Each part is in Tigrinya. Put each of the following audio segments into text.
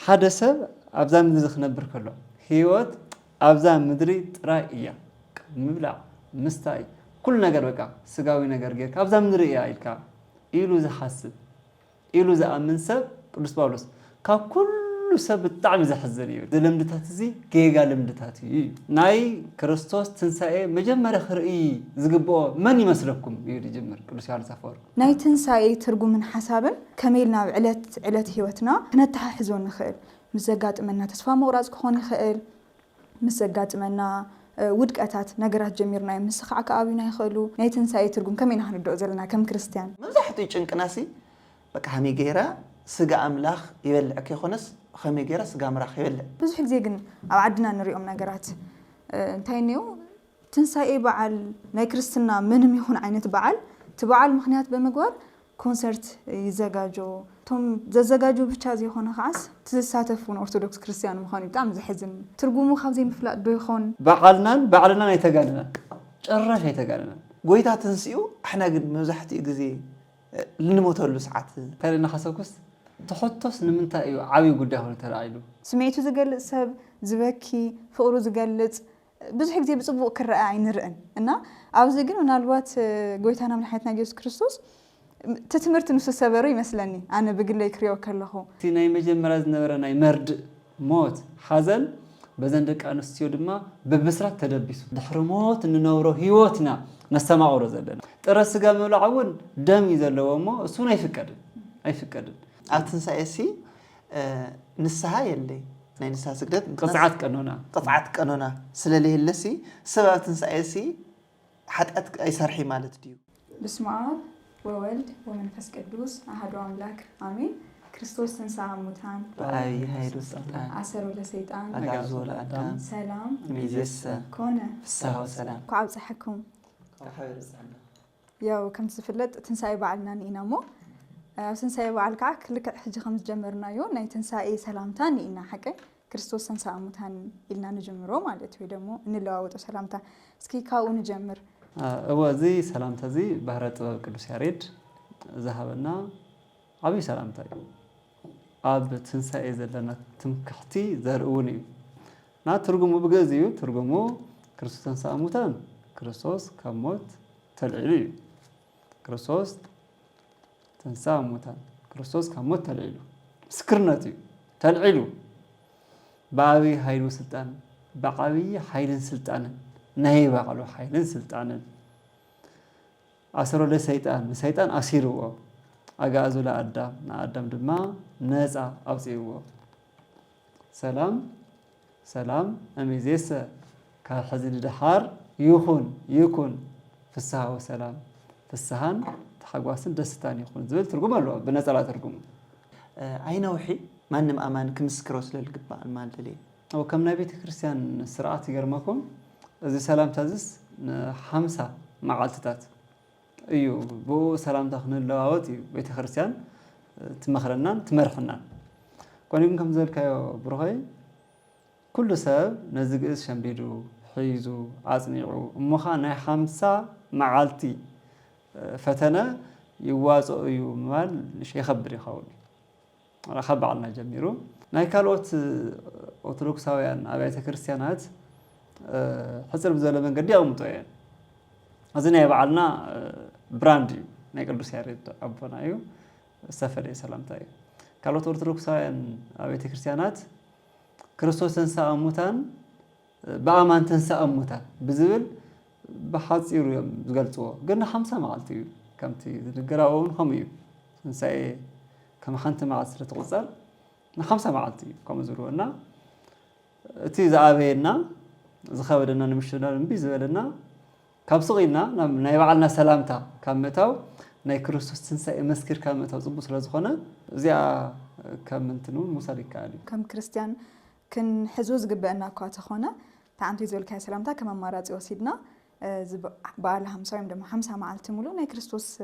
حدا سب أبزا مدري خنبر كله هيوت أبزا مدري ترى إياه مبلع مستاي كل نجار بقى سجاوي نجار جيك أبزا مدري إياه إلكا إيلو ذا حسب إيلو ذا أمن سب قدس باولوس كل سب الطعم ذا حزريه ده لمدتات زي كيجا لمدتات ناي كريستوس تنسائي مجمر خرئي زقبو من يمسلكم يري جمر قدس يالس أفور ناي تنسائي ترجو من حسابا كميلنا علت هيوتنا نتها حزون نخيل مزجات منا تسفى مغراز كون خيل مزجات منا ودك أتات نجرات جميرنا مسخ عك أبينا يخلو ناي تنسائي ترجو كمين هندو زلنا كم كريستيان مزحتي يجنك ناسي بك همي جيرا سجا أملاخ يبلع كيخونس خمي جيرا سجا أملاخ يبلع بس حق زيجن أو عدنا نريهم نجرات تاينيو تنسائي بعل ناي كريستنا منهم يكون عينة بعل تبعل مخنيات بمجوار كونسرت يزجاجو توم زجاجو بتشازي يخون خاص تساتفون أرثوذكس كريستيان مخاني بتعمل زي حزن ترجمو خابزي مفلق بيخون بعلنا يتجالنا جرش يتجالنا قويتها تنسيو إحنا قد مزحتي جزي لنموت له ساعات ترى نخسوكس تحطس نمنتا أيوة عاوي قدها ولا ترى عيلو سمعتو زجل سب زبكي فقرو زجلت بس حق زي بصبو كرأ عين رأن إنه عاوز يجن ونالوات قويتها من حياتنا جيسوس كريستوس تتمرت نص السبري مثلاً أنا بقول لك ريو كله تيناي مجمرز نبرناي مرد موت حزن بزندك أنستيو دما ببسرات تدبيسو دحرموت إنه نورو هيوتنا نستمعوا رزلنا ترى السجا مولعون دم يزلوا وما سونا يفكر أتنسى نسها يلي ناي نسها سجدت قطعات قانونا سلاليه اللسي سبب تنسى حتى أي سرحي مالت ديو بسم الله وولد ومنفس قدوس أحد أملاك آمين كريستوس تنسى موتان بأي هيرو سلطان عسروا لسيطان أجازوا لأدام سلام ميزيس كونه فساها وسلام كعب صحكم ياو كم تفلت تنسى بعلنا نينامو تنسى بعلك لك حج خمس جمرنا يو ناي تنسى سلامتان إنا حكي كريستوس تنسى موتان إلنا نجمرو مالتو يدمو نلواوت سلامتا سكي كاو نجمر هو زي سلامتا زي بهرت قدوس ياريد ذهبنا أبي سلامتا أب تنسى زلنا تمكحتي زرقوني نا ترجمو بجازيو ترجمو كريستوس تنسى موتان كريستوس كموت تلعيلي كريستوس تنسى موتان كريستوس كموت تلعيلو سكرناتي تلعيلو بعبي حيلو سلطان بعبي حيل سلطان نهي بقالو حيل سلطان أسرو لسيطان أسيرو أجازو لأدم نأدم دما نزع أوسيو سلام أميزيس كحزن الدحار يكون في السها وسلام في السهان تحقواسن دستان يكون زبل ترجم له بنزع ترجم أين وحي ما نم أمان كمسكروس للقباء المال دلي أو كم نبي كريستيان سرعة يرمكم إذا سلام تزس 5 معالتات أيو بو سلام تخن اللواوتي بيت كريستيان تمخرنا تمرحنا كون يمكن كم ذلك يا بروهاي كل سبب نزق إيش شمبيدو حيزو عزميعو مخانا 5 معالتي فتنا يوازو يمال شيء خبر يخاول على خبر عنا جميرو نايكالوت أوتروكساويان أبيت كريستيانات حسب زلمة من قدي أو متوين أظن يبعلنا براندي نايكالوس ياريد أبونا أيو سفري سلام تاي كالوت أوتروكساويان أبيت كريستيانات كريستوس تنسى أموتان بأمان تنسى أموتان بزبل بحاصيرو يوم قلتوا قلنا 5 معلتي كمتي الجراون خميو تنسى كما خنت مع عسرة تغزل 5 معلتي كم زرونا تي زعابينا زخابرنا نمشينا نبيزبلنا كابصغينا ناي بعلنا سلامتا كمتاو ناي كريستوس تنسى مسكر كمتاو صبو سلازخونه زيا كمنتنو موسى كالي كم كريستيان كن حزوز قبلنا كاتخونه تعمتي زول كاي سلامتا كما مرات يوسيدنا بعلها 5 يوم 5 معلتي مولو ناي كريستوس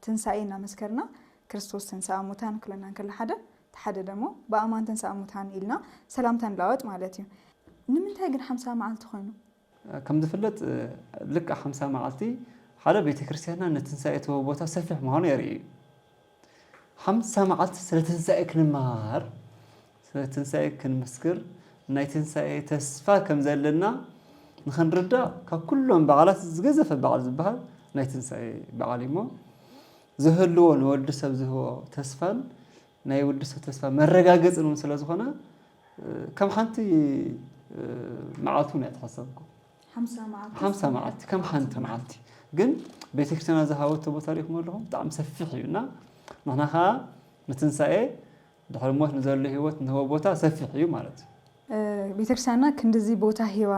تنساينا مسكرنا كريستوس تنسى موتان كلنا كل حدا تحدد دمو بأمان تنسى موتان إلنا سلامتان لاوت مالتي نمنتها جن 5 معلتي خينو كم دفلت لك 5 معلتي حدا بيت كريستيانا نتنسى بوتا سفح مهان يري 5 معلتي سلتنسى نمار ትንሣኤ ክንመስክር ናይ ትንሣኤ ተስፋ ከም ዘለና ንኽንርዳ ካብ ኩሎም በዓላት ዝገዘፈ በዓል ዝበሃል ናይ ትንሣኤ በዓል እሞ ዝህልዎ ንወዲ ሰብ ዝህቦ ተስፋን ናይ ወዲ ሰብ ተስፋ መረጋገፅን እውን ስለ ዝኾነ ከም ሓንቲ መዓልቱ ነው የተሓሰብኩ 50 መዓልቲ ከም ሓንቲ መዓልቲ ግን ቤተክርስቲያና ዝሃወቶ ቦታ ሪኢኹም ኣለኹም ብጣዕሚ ሰፊሕ እዩና ንሕና ኸዓ ንትንሣኤ ድሕሪ ሞት ንዘሎ ህይወት ንህቦ ቦታ ሰፊሕ እዩ ማለት እዩ ቤተክርስቲያና ክንድዚ ቦታ ሂባ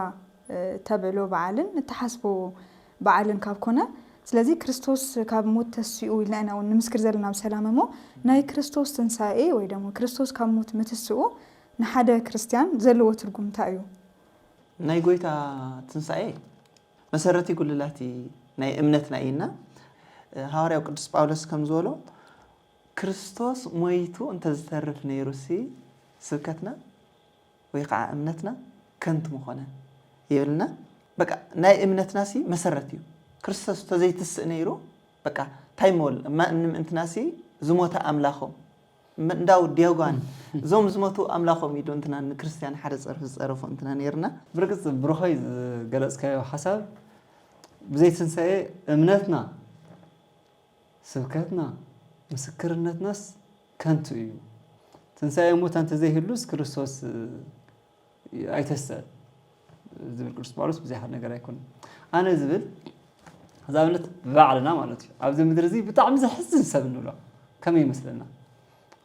ተብዕሎ በዓልን እተሓስቦ በዓልን ካብ ኮነ ስለዚ ክርስቶስ ካብ ሞት ተስኡ ኢልና እውን ንምስክር ዘለና ብሰላም እሞ ናይ ክርስቶስ ትንሣኤ ወይ ደግሞ ክርስቶስ ካብ ሞት ምትስኡ ንሓደ ክርስቲያን ዘለዎ ትርጉም እንታይ እዩ ናይ ጎይታ ትንሣኤ መሰረቲ ጉልላቲ ናይ እምነትና ኢና ሐዋርያው ቅዱስ ጳውሎስ ከም ዝበሎ ክርስቶስ ሞይቱ እንተዝተርፍ ነይሩሲ ስብከትና ወይ ከዓ እምነትና ከንቱ ምኾነ ይብልና በቃ ናይ እምነትና ሲ መሰረት እዩ ክርስቶስ ተዘይትስእ ነይሩ በቃ ታይሞል እንትናሲ ዝሞተ አምላኾም እንዳው ዲያጓን ዞም ዝሞቱ አምላኾም ይዶ እንትና ክርስቲያን ሓደ ፀርፉ እንትና ነርና ብርግጽ ብሩኸይ ገለጽካዮ ሐሳብ ብዘይ ትንሣኤ እምነትና ስብከትና ምስክርነትናስ ከንቱ እዩ ትንሣኤ ሙታን ተዘይህሉስ ክርስቶስ ኣይተስእ ዝብል ቅዱስ ጳውሎስ ብዙይ ሓደ ነገር ኣይኮነ ኣነ ዝብል ዛብነት በዓልና ማለት እዩ ኣብዚ ምድሪ እዚ ብጣዕሚ ዘሕዝን ሰብ ንብሎ ከመይ ይመስለና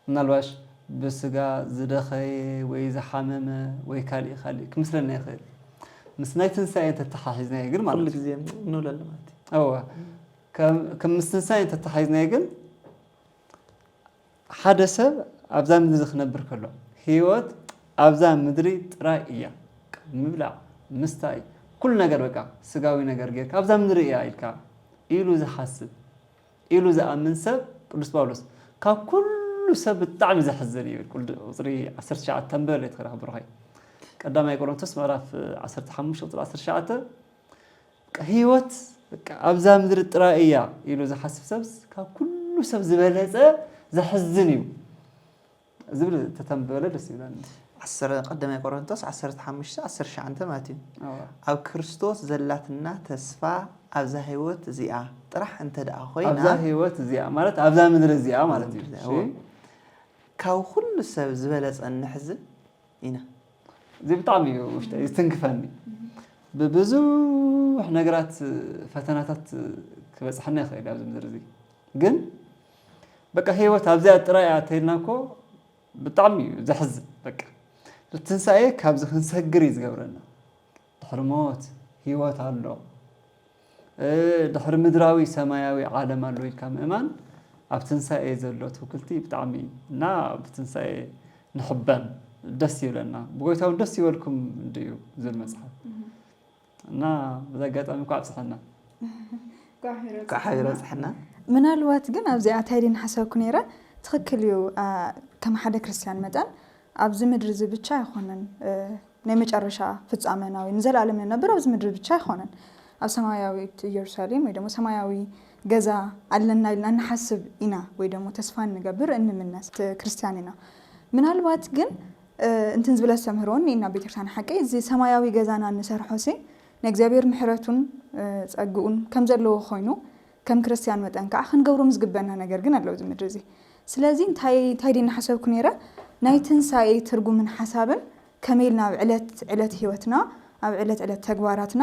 ምናልባሽ ብስጋ ዝደኸየ ወይ ዝሓመመ ወይ ካልእ ክምስለና ይኽእል ምስ ናይ ትንሣኤ ተተሓሒዝናዮ ግን ማለት ኩሉ ግዜ ንብለሉ ማለት እዩ ከም ምስ ትንሣኤ ተተሓሒዝናዮ ግን ሓደ ሰብ ኣብዛ ምድሪ ክነብር ከሎ ህይወት ኣብዛ ምድሪ ጥራይ እያ ምብላዕ ምስታይ ኩሉ ነገር በቃ ስጋዊ ነገር ጌርካ ኣብዛ ምድሪ እያ ኢልካ ኢሉ ዝሓስብ ኢሉ ዝኣምን ሰብ ቅዱስ ጳውሎስ ካብ ኩሉ ሰብ ብጣዕሚ ዘሕዝን እዩ ቁጥሪ 19 ተንበል ትኽራ ብሩኸይ ቀዳማይ ቆሮንቶስ ምዕራፍ 15 ቁጥሪ 19 ህይወት በቃ ኣብዛ ምድሪ ጥራይ እያ ኢሉ ዝሓስብ ሰብ ካብ ኩሉ ሰብ ዝበለጸ ዘሕዝን እዩ ዝብል ተተንበለ ደስ ይብላኒ ቀዳማይ ቆሮንቶስ 15 19 ማለት እዩ ኣብ ክርስቶስ ዘላትና ተስፋ ኣብዛ ህይወት እዚኣ ጥራሕ እንተ ደኣ ኮይና ኣብዛ ህይወት እዚኣ ማለት ኣብዛ ምድሪ እዚኣ ማለት እዩ ካብ ኩሉ ሰብ ዝበለጸ ንሕዝን ኢና እዚ ብጣዕሚ እዩ ውሽጠይ ዝትንክፈኒ ብብዙሕ ነገራት ፈተናታት ክበፅሐና ይኽእል ኣብዚ ምድሪ እዚ ግን በቃ ህይወት ኣብዚኣ ጥራይ እያ ተይልናኮ ብጣዕሚ እዩ ዘሕዝን በቃ ትንሣኤ ካብዚ ክንሰግር እዩ ዝገብረና ድሕሪ ሞት ህይወት ኣሎ ድሕሪ ምድራዊ ሰማያዊ ዓለም ኣሎ ኢልካ ምእማን ኣብ ትንሣኤ ዘሎ ትውክልቲ ብጣዕሚ እና ብትንሣኤ ንሕበን ደስ ይብለና ብጎይታውን ደስ ይበልኩም እንድዩ ዝብል መፅሓፍ እና በዛ ኣጋጣሚ እኳ ኣብፅሐና ካሕቢሮ ፅሕና ምናልባት ግን ኣብዚኣ ታይዲ ንሓሰብኩ ነይረ ትኽክል እዩ ከም ሓደ ክርስቲያን መጠን ኣብዚ ምድሪ እዚ ብቻ ኣይኮነን ናይ መጨረሻ ፍጻመና ወይ ንዘለኣለም ነበር ኣብዚ ምድሪ ብቻ ኣይኮነን ኣብ ሰማያዊት ኢየሩሳሌም ወይ ደግሞ ሰማያዊ ገዛ ኣለና ኢልና ንሓስብ ኢና ወይ ደግሞ ተስፋ ንገብር እንምነስ ክርስቲያን ኢና ምናልባት ግን እንትን ዝብለ ሰምህሮን ኢና ቤተክርስቲያን ሓቂ እዚ ሰማያዊ ገዛና ንሰርሖሲ ናይ እግዚአብሔር ምሕረቱን ጸግኡን ከም ዘለዎ ኮይኑ ከም ክርስቲያን መጠን ከዓ ክንገብሮም ዝግበና ነገር ግን ኣለዎ እዚ ምድሪ እዚ ስለዚ እንታይ ዲና ሓሰብኩ ነይረ ናይ ትንሣኤ ትርጉምን ሓሳብን ከመይልና ኣብ ዕለት ህይወትና ኣብ ዕለት ተግባራትና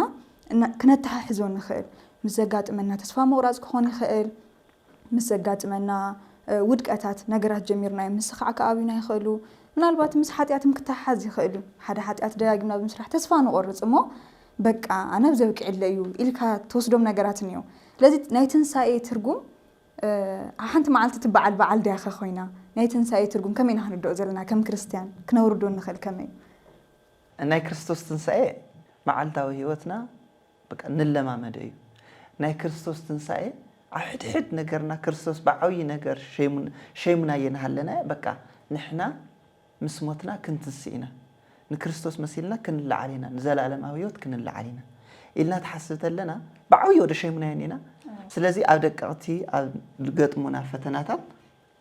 ክነተሓሕዞ ንኽእል ምስ ዘጋጥመና ተስፋ መቁራጽ ክኾን ይኽእል ምስ ዘጋጥመና ውድቀታት ነገራት ጀሚርና ምስ ከዓ ከኣቢና ይኽእሉ ምናልባት ምስ ሓጢኣትም ክተሓዝ ይኽእሉ ሓደ ሓጢኣት ደጋጊምና ብምስራሕ ተስፋ ንቆርጽ እሞ በቃ ኣነ ብዘብቅዕለ እዩ ኢልካ ተወስዶም ነገራት እንዮ ስለዚ ናይ ትንሣኤ ትርጉም ሓንቲ መዓልቲ ትበዓል በዓል ዳያኸ ኮይና ናይ ትንሣኤ ትርጉም ከመይ ንኽንደኦ ዘለና ከም ክርስቲያን ክነውርዶ ንኽእል ከመይ ናይ ክርስቶስ ትንሣኤ መዓልታዊ ህይወትና በቃ ንለማመደ እዩ ናይ ክርስቶስ ትንሣኤ ኣብ ሕድሕድ ነገርና ክርስቶስ ብዓብይ ነገር ሸይሙና የናሃለና በቃ ንሕና ምስ ሞትና ክንትንስእ ኢና ንክርስቶስ መሲልና ክንለዓል ኢና ንዘላለማዊ ህይወት ክንለዓል ኢና ኢልና ተሓስብ ተለና ብዓብይ ወደ ሸይሙና ኢና ስለዚ ኣብ ደቀቕቲ ኣብ ገጥሙና ፈተናታት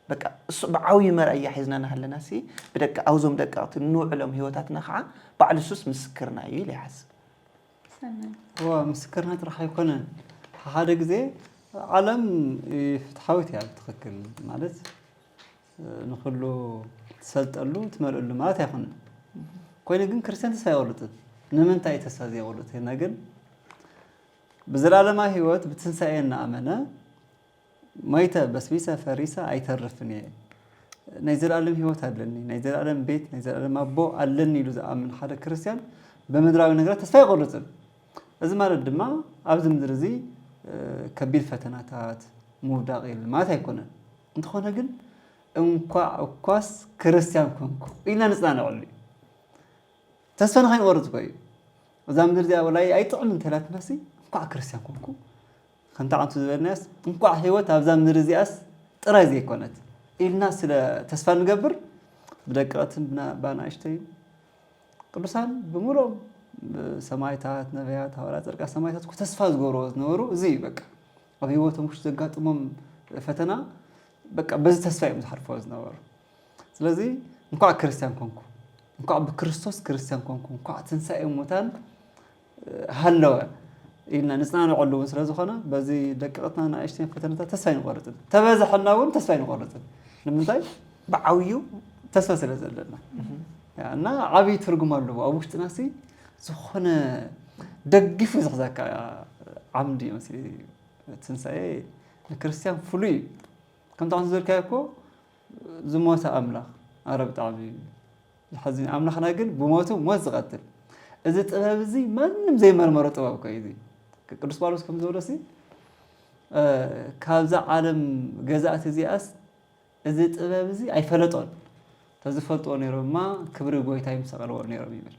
بقى بعوي مرأي حزنا نهلنا سي بدك أوزم دك نوع لهم هيوتاتنا خا بعد سوس مسكرنا يلي حسب هو مسكرنا راح يكون هذا زي عالم تحاوت يعني تخكل مالت نخلو تسلط له تملؤ له ما تاخذ كوين جن كريستيان تساي ولت نمن تاي تسازي ولت هنا جن بزلالة ما هيوت بتنساينا أمانة مايتا بس بيسا فريسا أي تعرفني نيزل عالم هيوت هادلني نيزل عالم بيت نيزل عالم أبو علني لوز أمن حدا كريستيان بمدراوي نقرأ تساي ولت إذا ما رد ما أبز مدرزي كبير فتناتات موداقيل ما تيكونه أنت خونا جن أقواس كريستيان كونكو إلا نسنا علي تسفن خين ورد كوي وإذا مدرزي أولاي أي طعم من ثلاث ناسي أقوا كريستيان كونكو خنت عنتو زي الناس أقوا حيوت أبز مدرزي أس ترى زي كونت الناس اللي تسفن قبر بدقات بنا إشتي قبرسان بمرو سمايتات نبيات هورات أرجع سمايتات كنت تسفاز جوروز نورو زي بق وهيوتهم مش زقات فتنا بقى بس تسفاي متحرفوز نور ስለዚህ እንኳን ክርስቲያን ኮንኩ እንኳን በክርስቶስ ክርስቲያን ኮንኩ እንኳን ትንሳኤ ሞታን ሃለወ ኢልና ንጽናኑ ዐለውን ስለዝኾነ በዚ ደቂቕትና ናእሽተን ፈተነታት ተስፋይ ንቆርጥ ተበዛሕና እውን ተስፋይ ንቆርጥ ንምንታይ ብዓውዩ ተስፋ ስለዘለና እና ዓብይ ትርጉም ኣለዎ ኣብ ውሽጥናሲ ዝኾነ ደጊፉ ዝሕዘካ ዓምዲ መስሊ ትንሳኤ ክርስቲያን ፍሉይ كم تعرف زر كيفو زموت أملاخ عرب تعبي الحزين أملاخ ناقل بموته موت قتل إذا تبغى بزي ما نمزي مرمرة تبغى كيدي كرس بالوس كم زورسي كابز عالم جزاء تزياس إذا تبغى بزي أي فلتون تزفلت ونيرو ما كبر جوي تايم سقال ونيرو بيمر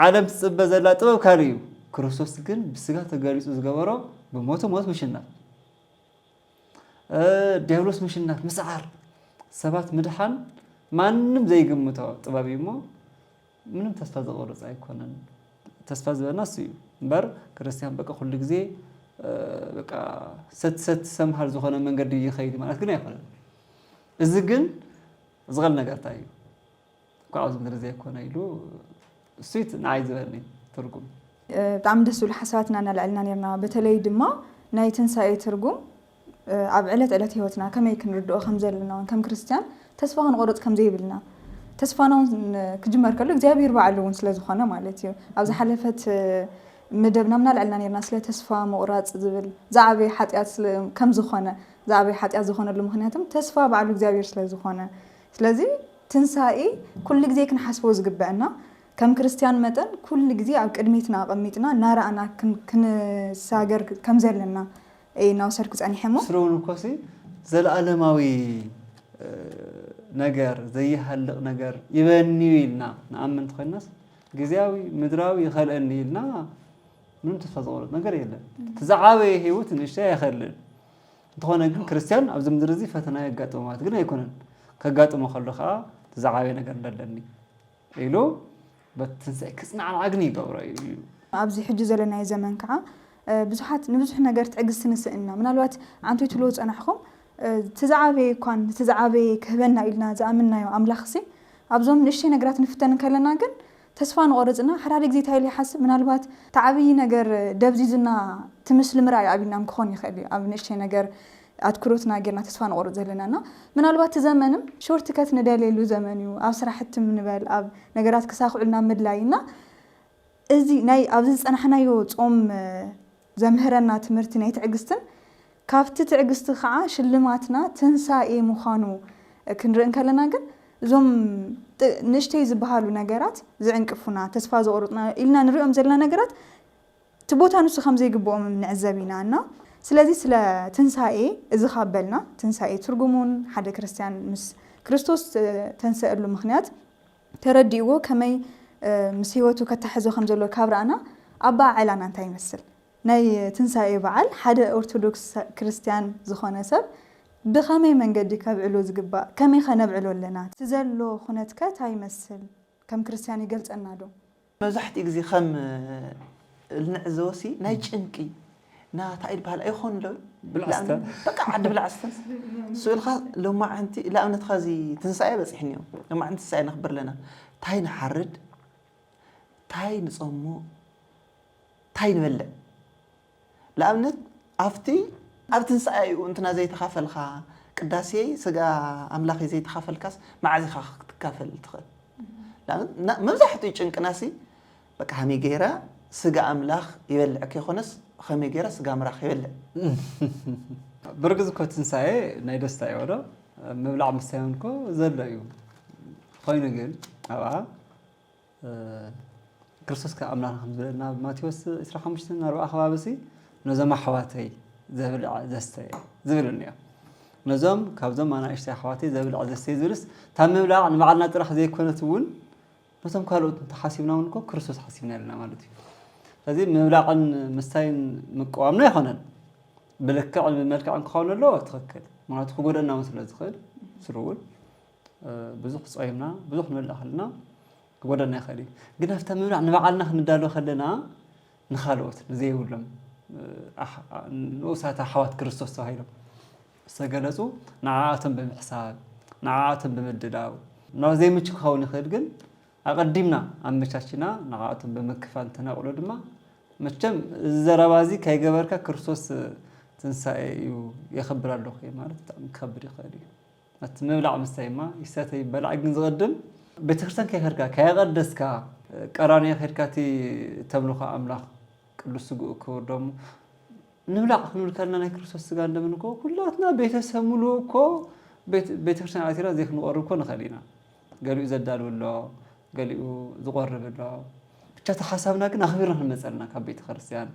عالم تبغى لا تبغى كاريو كروسوس كن بسقات الجالس وزجبره بموته موت مشينا ديالوس مشينا مسعر سبات مدحان ما نم زي جمتها طبابي مو منهم تستفاد غرض أي كونن تستفاد بالناس بر كريستيان بقى كل جزء بقى ست سمحر زخنا من قد يخيد ما أذكر يا خالد الزجن زغلنا قرطاي كعوز من رزق كونه يلو سويت نعيز بني ترجم تعمد السؤال حساتنا أنا لعلنا نرنا بتلي دما نايتن ساي ترجم عبعلت على هيوتنا كم يمكن ردوا خمسة لنا كم كريستيان تسفان غرض كم زي بلنا تسفانون كجمر كله زي بيربع لون سلازو خانة مالتي أو حلفت مدبنا من العلنا نرنا سلا تسفا مقرات زبل زعبي حتيات كم زخانة زعبي حتيات زخانة لمخناتهم تسفا بعلو زي بير سلازو خانة سلازي تنسائي كل جزء كن حسبوز جبنا كم كريستيان متن كل جزء عق أدميتنا قميتنا نرى أنا كن ساجر كم زي لنا أي ناوسركوز أني حمو سرون كوسي زل عالماوي نجار زي هالق نجار يبني لنا نأمن تخلص جزاوي مدراوي خلقني لنا من تفضل نجار يلا تزعاوي هيوت نشتاي خلل تخون نجار كريستيان أو زمدرزي فتنا يقطعوا ما تقولنا يكونن كقطعوا مخلوقها تزعاوي نجار للني إلو بتنسى كسنا على عقني قوري أبزي حجز لنا زمان كعا بزحات نبزح نجار تعجز سنسئنا من الوقت عنتو تلوز أنا حكم تزعابي كان تزعابي كهبنا إلنا زأمنا يو أملاخسي أبزوم ليش نجارات نفتن كلنا جن تسفان غرزنا حرارك زي تايلي حسب من الوقت تعبي نجار دبزيزنا تمسل مراي عبينا مكوني خلي أب ليش نجار أذكرتنا جرنا تسفان غرز لنا من الوقت زمانم شورت كات ندالي لو زمانيو أب صراحة من بال أب نجارات كساخ علنا مدلاينا إزي ناي أبزيز أنا حنا يو تقوم زمهرنا تمرتنا يتعجستن كافت تعجست خاء شلماتنا تنسائي مخانو كنرن كلنا جن زم نشتي زبهالو نجارات زعن كفنا تسفاز أورطنا إلنا نريهم زلنا نجارات تبوتها نص خمسة يجبوهم من عزابينا عنا سلازي سلا تنسائي إذا خابلنا تنسائي ترجمون حدا كريستيان مس كريستوس تنسأل له مخنات ترديوه كمي مسيوته كتحزو خمسة لو كابرانا أبا علنا أنت يمثل ناي تنسائي بعل حدا أرثوذكس كريستيان زخانة سب بخمي من قد كابعلو زقبا كمي خنبعلو لنا تزلو خنتك تاي يمثل كم كريستياني قلت أنادو مزحت إجزي خم النعزوسي نايج إنكي نا تعيد بحال أيخون لو بالعستا بقى عد بالعستا سؤال خاص لو ما أنت لا أنا تخازي تنسى بس إحنا لو ما أنت سعي نخبر لنا تاي نحرد تاي نصمو تاي نبلع لا أمنت أفتي أبتنسى وأنتنا زي تخافل خا قداسي سجا أملاخي زي تخافل كاس مع زي خا تكافل تخل لا مزحت يجنك ناسي بقى همي جيرا سجا أملاخ يبلع كيخونس خمي جيرا سجا أملاخ يبلع برجز كو تنساي نايدستا يورا مبلع مستيونكو زلايو خوينا قال أبا كريستوس كأملاخ خمسة ماتيوس 15 4 خبابسي نزم حواتي زبلع زستي زبلنيا نزم كابزم أنا إشتي حواتي زبلع زستي زرس تم مبلع معنا تروح زي كونت تقول نزم قالوا تحاسبنا منكم كريستوس حاسبنا لنا مالتي هذه مبلع عن مستين مقامنا يخونن بلكع الملكع عن قول الله تخكل ما تقول أنه مثل الزخل سرول بزح صايمنا بزح من الأهلنا قولنا خلي قلنا افتمر عن بعضنا ندالو خلنا نخالوت زي ولم نوسات حوات كريستوس تهيلو سجلسوا نعاتم بمحساب نعاتم بمدداو نو زي مش خاون خلقن أقدمنا عم مشاشنا نعاتم بمكفان تناقلوا دما مشتم الزرابازي كي جبرك كريستوس تنسى يخبر له خير مالت مخبر خيري متمبلع مستيما يساتي بلع جنزقدم بتخرسن كهركا كيقدسكا قراني خيركاتي تملخ املاح قدس كودم نبلع خنول كلنا كريستوس سغا እንደምንኮ ሁላትና ቤተሰብ ሙሉ እኮ ቤተክርስቲያን አትራ ዘይክ ንቆርብ እኮ ንኸሊና ገሊኡ ዘዳልብሎ ገሊኡ ዝቆርብሎ ብቻ ተሐሳብና ግን አኽቢርና ንመጸልና ካብ ቤተክርስቲያን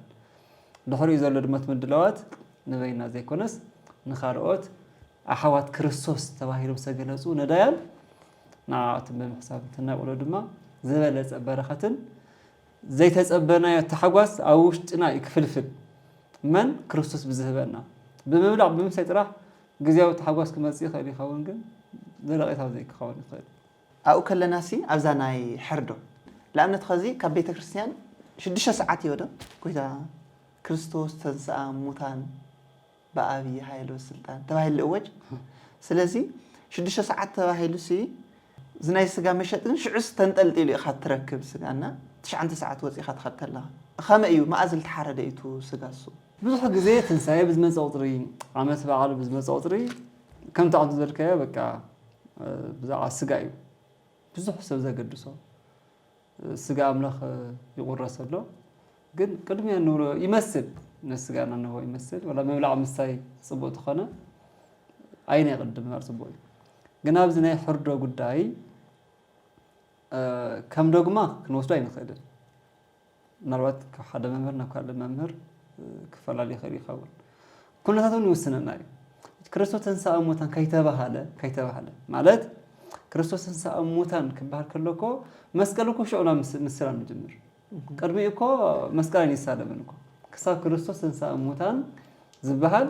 ድሕሪኡ ዘሎ ድመት ምድለዋት نبينا زي كونس نخارقات أحوات كريستوس تباهيلهم سجلسوا ندايل نعاتم بمحساب تناقلوا دما زبالة برختن زي تسبنا يتحقوس أوشتنا يكفلفل من كريستوس بذهبنا بمبلغ بمسيط راح جزياو تحقوس كما زي خير يخون جن زلقيت هذا زي خون خير أو كل ناسي أبزاناي حردو لأن تخزي كبيت كريستيان شدش ساعات يودا كويدا كريستوس تنسى موتان بأبي هايلو السلطان تباهيل الأوج سلازي شدش ساعات تباهيلو سي زناي سجا مشتن شعس تنتقل لي أخذ تركب سجانا 9 ساعات وزي أخذ خدت لها خام أيو ما أزل تحرد أيتو سجاسو بزح جزية تنسى بزمن صوتري عملت بعال بزمن صوتري كم تعود ذلكيا بكا بزع السجايو بزح حسب ذا قدسه السجا أملاخ يقرص له قد قدم إنه يمثل نسجانا إنه هو يمثل ولا مبلع مستاي صبوت خنا أين يقدم هذا صبوي جناب زنا حرد قداي كم دوغما كنوصل أين خير نروت كحدا ممر نكحدا ممر كفلا لي خير يخول كنا تاتون يوسنا ناي كريستوس تنسى أموتان كيتبه هذا مالت كريستوس تنسى أموتان كبار كلكو مسكلكو شعونا مسلم نجمر قربيكو مسكلان يسالمنكو كسا كريستوس تنسى أموتان زبهال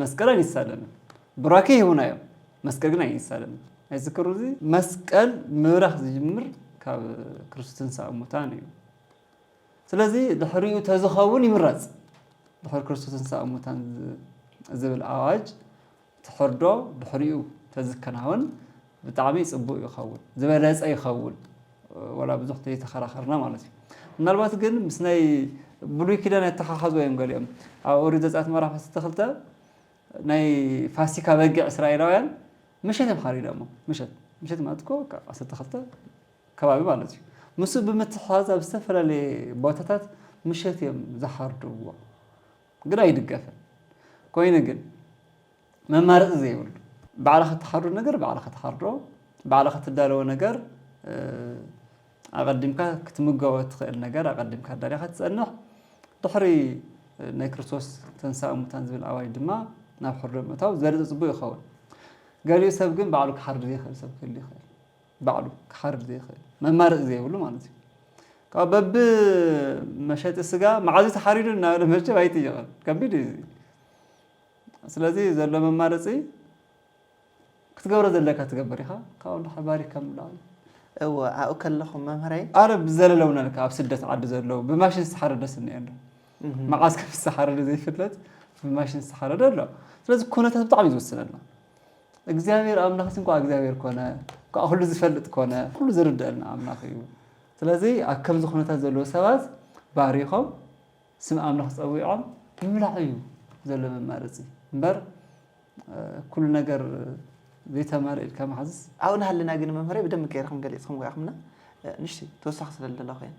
مسكلان يسالم براكي هنا يوم مسكلنا يسالم هيذكروا زي مسكل مرخ زجمر كريستوس تنسى أموتان يوم سلازي دحريو تزخون يمرز دحر كريستوس تنسى أموتان زبل آواج تحردو دحريو تزكناون بتعمي صبو يخول زبلز أي يخول ولا بزحت يتخرخرنا مالتي نالبات جن مسناي بلوي كده نتحاحزوا يوم قال يوم أوريد زات مرة فاستخلته ناي فاسيكا بقى إسرائيليان مشيت بخاري مو مشيت ما تكو استخلته كبابي مالتي مسو بمتحازة بسفر اللي بوتاتات مشيت يوم زحر دوا قراي دقافة كوين جن ما مارق زي يقول بعلاقة تحرر نجر بعلاقة تحرره بعلاقة الدارو نجر أقدمك كتمجوات خير نجار أقدمك الدريخة تسألنا تحري نيكروسوس تنسى متنزل الأوايد ما نحر متاو زارد زبوي خول قالوا يسبقون بعلوك حر ذي خير سبق اللي خير بعلوك حر ذي خير ما مارق زي ولا ما نزي كابب مشيت السجا معازي تحريرنا لمشي بايتي جال كبير زي سلازي زل ما مارسي كتجبر زلك كتجبريها كأول حباري كم لا أو أكل لهم مهري عرب زللونا لك أب سدة عد زللو بماشي سحر دس إني عنده መዓዝ ከም ዝተሓረደ ዘይፍለጥ ብማሽን ዝተሓረደ ኣሎ ስለዚ ኮነታት ብጣዕሚ ዝወስነልና እግዚአብሔር አምላክ እንኳን እግዚአብሔር ኮነ ሁሉ ዝፈልጥ ኮነ ሁሉ ዝርዳልና አምላክ እዩ ስለዚ አከም ዝኾነታት ዘለዎ ሰባት ባሪኾም ስም አምላክ ፀዊዖም ይምላዕ እዩ ዘሎ መማረፂ እምበር ኩሉ ነገር ዘይተማረ ኢልካ ማሕዝስ አሁን ሃለና ግን መምሃሪ ብደም ገይርኩም ገሊጽኩም ወያኹምና ንሽቲ ተወሳኺ ስለለለ ኮይኑ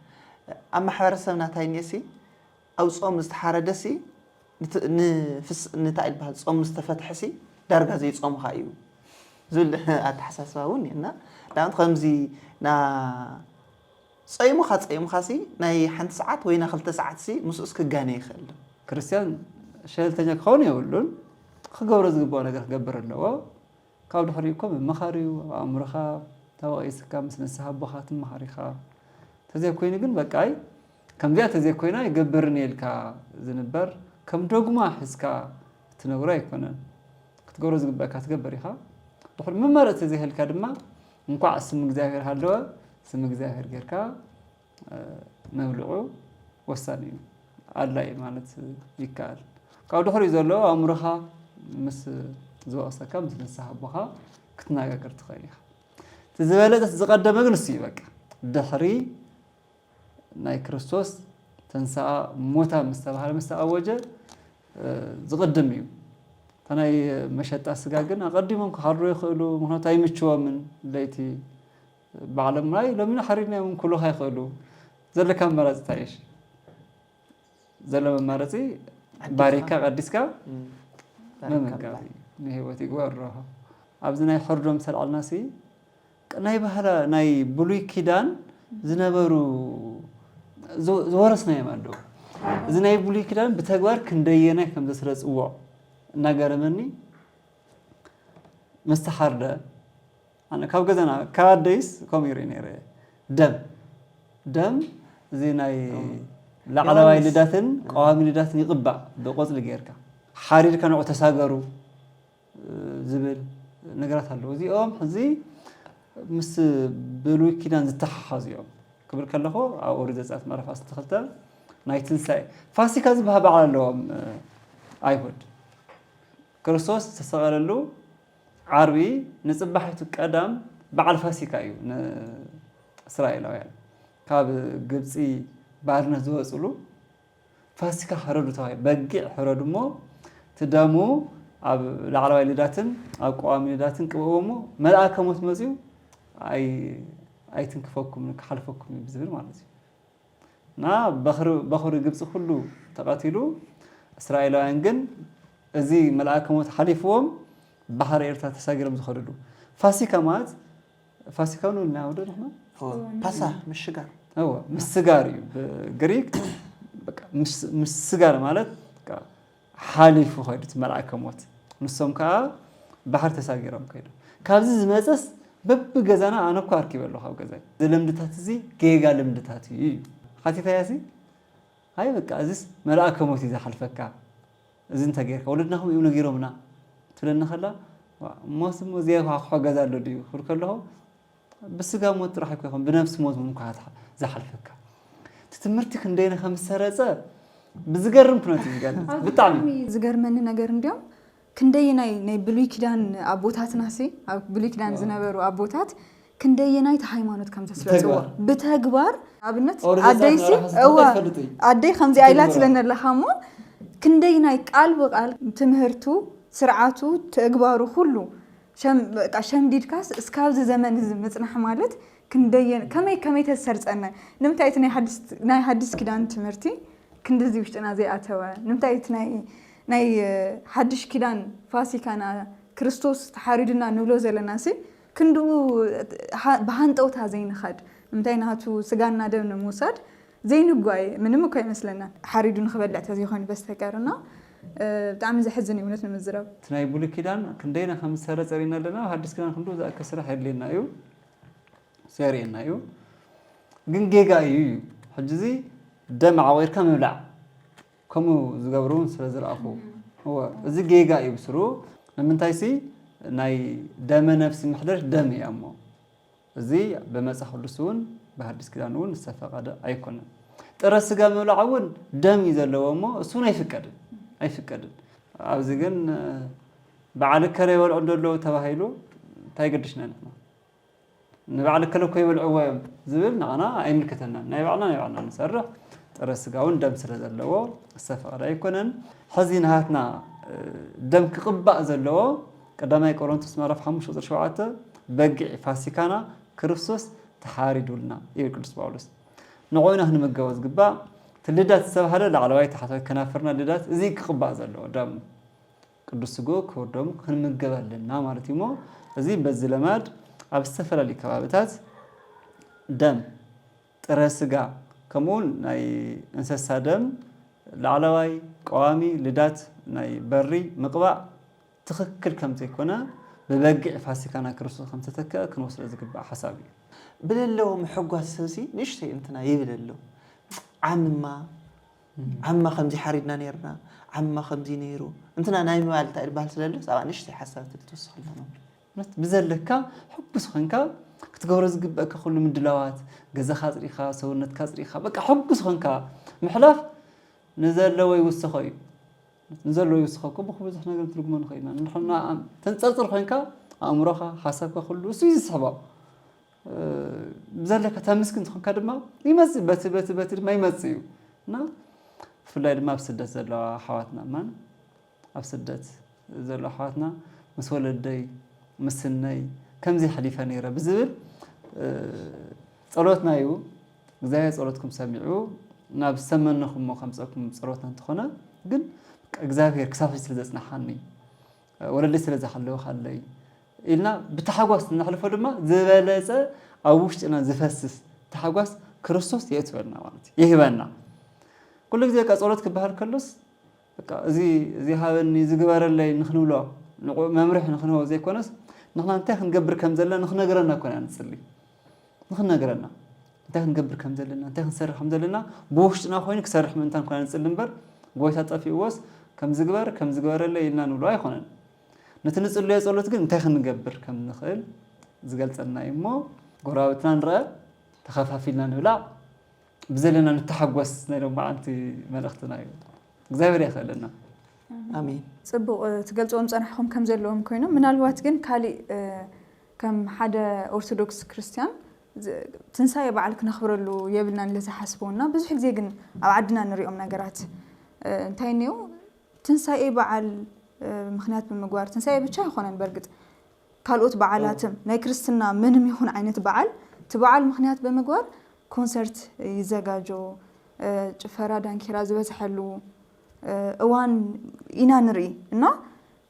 ኣብ ማሕበረሰብና እንታይ እኒአሲ ኣብ ጾም ዝተሓረደሲ እንታይ ይበሃል ጾም ዝተፈትሐሲ ዳርጋ ዘይጾምካ እዩ ዝብል ኣተሓሳስባ እውን እኒአና ዳኣንት ከምዚ ና ፀይሙኻሲ ናይ ሓንቲ ሰዓት ወይ ና 2 ሰዓት ሲ ምስኡስ ክጋነ ይኽእል ክርስቲያን ሸለልተኛ ክኸውን የብሉን ክገብሮ ዝግባኦ ነገር ክገብር ኣለዎ ካብ ድሕሪኡኩም መኻሪዩ ኣእምሮኻ ተወቂስካ ምስ ንስሓ ኣቦኻ ትመኻሪኻ ተዘይኮይኑ ግን በቃይ ከምዚኣ ተዘይኮይና ይገብርኒ ኢልካ ዝንበር ከም ዶግማ ሒዝካ ትነግሮ ኣይኮነን ክትገብሮ ዝግባእካ ትገብር ኢኻ ድሕሪ መመረፂ ዘይህልካ ድማ እንኳዕ ስም እግዚኣብሔር ሃለወ ስም እግዚኣብሔር ጌርካ መብልዑ ወሳኒ እዩ ኣድላይ ማለት ይከኣል ካብ ድሕሪኡ ዘሎ ኣእምሮኻ ምስ ዝወቕሰካ ምስ ንስሓ ኣቦኻ ክትነጋገር ትኽእል ኢኻ ዝበለጠት ዝቐደመ ግን እሱ እዩ በቃ ድሕሪ ናይ ክርስቶስ ተንሳኣ ሞታ ምስ ተባሃለ ምስ ተኣወጀ ዝቕድም እዩ ተናይ መሸጣ ስጋ ግን ኣቐዲሞም ክሓድሩ ይኽእሉ ምክንያቱ ኣይምችዎምን ለይቲ ባዕሎም ላይ ሎሚና ሓሪድናዮም ክብሉኻ ይኽእሉ ዘለካ መማረፂ እንታይ እሺ ዘሎ መማረፂ ባሪካ ቀዲስካ መመጋቢ ንህይወት ይግበርሮኻ ኣብዚ ናይ ሕርዶም ሰልዓልናሲ ናይ ባህላ ናይ ብሉይ ኪዳን ዝነበሩ ዝወረስናዮም ኣለዉ እዚ ናይ ብሉይ ኪዳን ብተግባር ክንደየናይ ከም ዘስረፅዎ እናገረመኒ መስተሓርደ ኣነ ካብ ገዛና ካብ ኣደይስ ከምኡ ይርኢ ነይረ ደም እዚ ናይ ላዕለዋይ ልዳትን ቀዋሚ ልዳትን ይቕባእ ብቆፅሊ ጌርካ ሓሪድካ ንዑ ተሳገሩ ዝብል ነገራት ኣለዉ እዚኦም ሕዚ ምስ ብሉይ ኪዳን ዝተሓሓዙ እዮም ክብል ከለኹ ኣብ ኦሪት ዘጸአት ምዕራፍ 12 ናይ ትንሳኤ ፋሲካ ዝበሃል በዓል ኣለዎም ኣይሁድ ክርስቶስ ዝተሰቐለሉ ዓርቢ ንፅባሒቱ ቀዳም በዓል ፋሲካ እዩ ንእስራኤላውያን ካብ ግብፂ ባርነት ዝወፅሉ ፋሲካ ሕረዱ ተባሂሉ በጊዕ ሕረዱ እሞ ትደሙ ኣብ ላዕለዋይ ልዳትን ኣብ ቀዋሚ ልዳትን ቅብእዎ እሞ መልኣከ ሞት መፅኡ ኣይትንክፈኩም ክሓልፈኩም እዩ ብዝብል ማለት እዩ እና በኽሪ ግብፂ ኩሉ ተቐቲሉ እስራኤላውያን ግን እዚ መልኣከ ሞት ሓሊፍዎም ባሕሪ ኤርትራ ተሳጊሮም ዝኸድሉ ፋሲካ ማለት ፋሲካ ነው እናወደ ነው ፓሳ ምሽጋር ምስጋር እዩ በግሪክ በቃ ምስጋር ማለት ሓሊፉ ኸይዱት መልኣከ ሞት ንሶም ከዓ ባሕር ተሳጊሮም ከይዱ ካብዚ ዝመፀስ በብገዛና ኣነ እኳ ኣርኪበለሁ ካብ ገዛይ ልምድታት እዚ ጌጋ ልምድታት እዩ ሓቲታያሲ ሃይ በቃ እዚስ መልኣከ ሞት እዩ ዝሓልፈካ እዚ እንታይ ጌርካ ወለድናኹም እዮም ነጊሮምና ትብለና ኸላ ሞት ሞ እዚኣ ክሕገዝ ኣሎ ድዩ ክብል ከለኹ ብስጋ ሞት ጥራሕ ኣይኮይኹም ብነፍሲ ሞት ምን ኳ ዝሓልፈካ እቲ ትምህርቲ ክንደይነ ከም ዝሰረፀ ብዝገርም ኩነት እዩ ዝገልፅ ብጣዕሚ ዝገርመኒ ነገር እንዲኦም ክንደይናይ ናይ ብሉይ ኪዳን ኣቦታትናሲ ኣብ ብሉይ ኪዳን ዝነበሩ ኣቦታት ክንደይናይ ሃይማኖት ከም ተስረፅዎ ብተግባር ኣብነት ኣደይሲ ኣደይ ከምዚ ኣይላት ስለነለኻ እሞ ክንደይናይ ቃል ብቃል ትምህርቱ ስርዓቱ ተግባሩ ሁሉ ሸምዲድካስ እስካብዚ ዘመን ምፅናሕ ማለት ክንደየን ከመይ ተሰርፀና ንምንታይ እቲ ናይ ሓድስ ኪዳን ትምህርቲ ክንድዚ ውሽጥና ዘይኣተወ ንምንታይ እቲ ናይ ሓድሽ ኪዳን ፋሲካና ክርስቶስ ተሓሪድና ንብሎ ዘለናሲ ክንድኡ ብሃንጠውታ ዘይንኸድ ንምንታይ ናቱ ስጋና ደም ንምውሳድ ዘይንጓይ ምንም እኳ ይመስለና ሓሪዱ ንኽበልዕ ተዘይኮይኑ በስተቀርና ብጣዕሚ ዘሕዝን እውነት ንምዝረብ እቲ ናይ ብሉይ ኪዳን ክንደይና ከም ዝሰረፀ ሪና ኣለና ሓድሽ ኪዳን ክንዱ ዝኣከ ስራሕ የድልየና እዩ ሰሪየና እዩ ግን ጌጋ እዩ ሕጂ እዚ ደም ዓቂርካ ምብላዕ ከምኡ ዝገብሩን ስለ ዝረኣኹ እዚ ጌጋ እዩ ብስሩ ንምንታይሲ ናይ ደመ ነፍሲ ምሕደር ደም እያ እሞ እዚ ብመፅሓፍ ቅዱስ እውን ብሓድስ ኪዳን እውን ዝተፈቐደ ኣይኮነን ጥረ ስጋ ምብላዕ እውን ደም እዩ ዘለዎ እሞ እሱን ኣይፍቀድን ኣብዚ ግን በዓል ከለ ይበልዑ እንደለዉ ተባሂሉ እንታይ ገድሽና ንሕና ንበዓል ከለ እኮ ይበልዕዎ እዮም ዝብል ንዓና ኣይምልክተናን ናይ ባዕልና ንሰርሕ ጥረ ስጋ እውን ደም ስለ ዘለዎ ዝተፈቐደ ኣይኮነን ሕዚ ንሃትና ደም ክቕባእ ዘለዎ ቀዳማይ ቆሮንቶስ ምዕራፍ 5:7 በጊዕ ፋሲካና ክርስቶስ ተሓሪዱልና ይብል ቅዱስ ጳውሎስ ንቆይና ክንምገቦ ዝግባእ ትልዳት ዝተባሃለ ላዕለዋይ ታሕተዋይ ከናፍርና ልዳት እዚ ክቕባእ ዘለዎ ደሙ ቅዱስ ስጎ ክቡር ደሙ ክንምገብ ኣለና ማለት እዩ ሞ እዚ በዚ ለማድ ኣብ ዝተፈላለዩ ከባቢታት ደም ጥረ ስጋ ከምኡውን ናይ እንስሳ ደም ላዕለዋይ ቀዋሚ ልዳት ናይ በሪ ምቕባእ ትኽክል ከም ዘይኮነ ብበጊዕ ፋሲካና ክርስቶስ ከም ዝተተክአ ክንወስዶ ዝግባእ ሓሳብ እዩ ብለለዎ ምሕጓስ ሰብሲ ንእሽተይ እንትና ይብል ኣሎ ዓማ ከምዚ ሓሪድና ነርና ዓማ ከምዚ ነይሩ እንትና ናይ ምባል እንታይ ይባሃል ስለሎ ሰባ ንእሽተይ ሓሳብ ትወስኸልና ነው ብዘለካ ሕጉስ ኮንካ ክትገብሮ ዝግበአካ ኩሉ ምድላዋት ገዛኻ ፅሪኻ ሰውነትካ ፅሪኻ በቃ ሕጉስ ኮንካ ምሕላፍ ንዘለዎ ይውስኾ እዩ ንዘለዎ ይውስኾ እኮ ብብዙሕ ነገር ትርጉሞ ንኽእል ኢና ንሕና ተንፀርፅር ኮንካ ኣእምሮኻ ሓሳብካ ኩሉ እሱ እዩ ዝስሕቦ ብዘለካ ተመስግን ዝኾንካ ድማ ይመፅእ በቲ ድማ ይመፅእ እዩ እና ብፍላይ ድማ ኣብ ስደት ዘለዋ ኣሕዋትና እማን ኣብ ስደት ዘለዋ ኣሕዋትና ምስ ወለደይ ምስነይ ከምዚ ሓሊፈ ነይረ ብዝብል ጸሎትና እዩ እግዚአብሔር ጸሎትኩም ሰሚዑ ናብ ዝተመነኹሞ ከምፀኩም ጸሎትና እንትኾነ ግን እግዚአብሔር ክሳብ ስለ ዘጽናሓኒ ወለደይ ስለ ዝሓለወኻለይ ኢልና ብተሓጓስ እናሕልፎ ድማ ዝበለፀ ኣብ ውሽጥና ዝፈስስ ተሓጓስ ክርስቶስ የእትወልና ማለት እዩ ይህበና ኩሉ ግዜ ጸሎት ክበሃል ከሎስ በቃ እዚ ሃበኒ ዝግበረለይ ንኽንብሎ መምርሕ ንኽንህቦ ዘይኮነስ ንሕና እንታይ ክንገብር ከም ዘለና ንኽነግረና ኮና ንፅሊ ንኽነግረና እንታይ ክንገብር ከም ዘለና እንታይ ክንሰርሕ ከም ዘለና ብውሽጥና ኮይኑ ክሰርሕ ምንታን ኮና ንፅሊ እምበር ጎይታ ጠፊእዎስ ከም ዝግበረለይ ኢልና ንብሎ ኣይኮነን ነቲ ንፅልዮ ጸሎት ግን እንታይ ክንገብር ከም ንኽእል ዝገልፀልና እዩ እሞ ጎራቤትና ንርአ ተኸፋፊልና ንብላዕ ብዘለና ንተሓጎስ ናይ ሎም መዓልቲ መልእኽትና እዩ እግዚአብሔር ይኽእለና አሜን ጽቡቕ ትገልጽዎም ጸናሕኩም ከም ዘለዎም ኮይኖም ምናልባት ግን ካሊእ ከም ሓደ ኦርቶዶክስ ክርስቲያን ትንሳኤ በዓል ክነኽብረሉ የብልናን ለዝሓስቡና ብዙሕ ግዜ ግን ኣብ ዓድና ንሪኦም ነገራት እንታይ እኒኡ ትንሳኤ በዓል ምክንያት ብምግባር ትንሳኤ ብቻ ይኾነን በርግጥ ካልኦት በዓላትም ናይ ክርስትና ምንም ይኹን ዓይነት በዓል እቲ በዓል ምክንያት ብምግባር ኮንሰርት ይዘጋጆ ጭፈራ ዳንኪራ ዝበዝሐሉ እዋን ኢና ንርኢ እና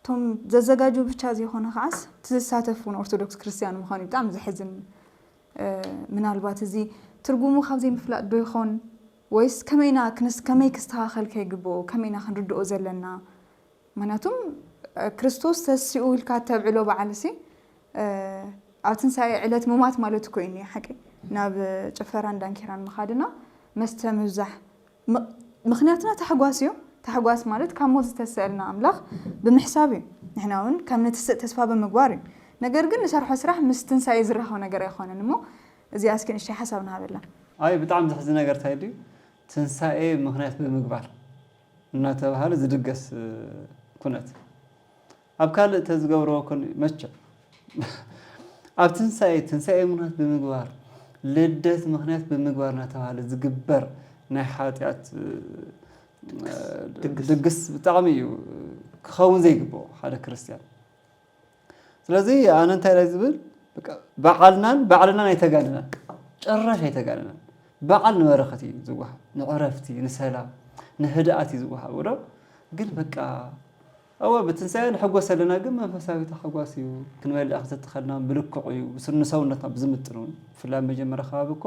ቶም ዘዘጋጁ ብቻ ዘይኾነ ከዓስ ትሳተፉን ኦርቶዶክስ ክርስቲያን ምዃኑ ብጣዕሚ ዘሕዝን ምናልባት እዚ ትርጉሙ ካብ ዘይምፍላጥ ዶ ይኾን ወይስ ከመይ ክስተኻኸል ከይግብኦ ከመይና ክንርድኦ ዘለና ምክንያቱም ክርስቶስ ተሲኡ ኢልካ ተብዕሎ በዓል ሲ ኣብ ትንሳኤ ዕለት ምማት ማለት እኮ እዩ ሓቂ ናብ ጭፈራን ዳንኪራን ምኻድና መስተ ምብዛሕ ምክንያትና ተሓጓስ እዩ ተሓጓስ ማለት ካብ ሞት ዝተሰአልና ኣምላኽ ብምሕሳብ እዩ ንሕና እውን ከም ንትስእ ተስፋ ብምግባር እዩ ነገር ግን ንሰርሖ ስራሕ ምስ ትንሳኤ ዝራኸብ ነገር ኣይኮነን እሞ እዚኣ እስኪ ንእሽተይ ሓሳብ ንሃበላ ኣይ ብጣዕሚ ዘሕዝን ነገር እንታይ ድዩ ትንሳኤ ምክንያት ብምግባር እናተባህለ ዝድገስ ኩነት ኣብ ካልእ ተዝገብርዎ ኮን መቸ ኣብ ትንሳኤ ምክንያት ብምግባር ልደት ምክንያት ብምግባር እናተባህለ ዝግበር ናይ ሓጢኣት ድግስ ብጣዕሚ እዩ ክኸውን ዘይግብኦ ሓደ ክርስቲያን ስለዚ ኣነ እንታይ ላይ ዝብል ባዕልናን ኣይተጋንናን ጭራሽ ኣይተጋንናን በዓል ንበረኸት እዩ ዝወሃብ ንዕረፍቲ ንሰላም ንህድኣት እዩ ዝወሃብ ዶ ግን በቃ ብትንሳኤ ንሕጎስ ኣለና ግን መንፈሳዊ ተሓጓስ እዩ ክንበልዕ ክተተኸልና ብልክዕ እዩ ንሰውነትና ብዝምጥኑ ብፍላይ መጀመርያ ከባቢ እኮ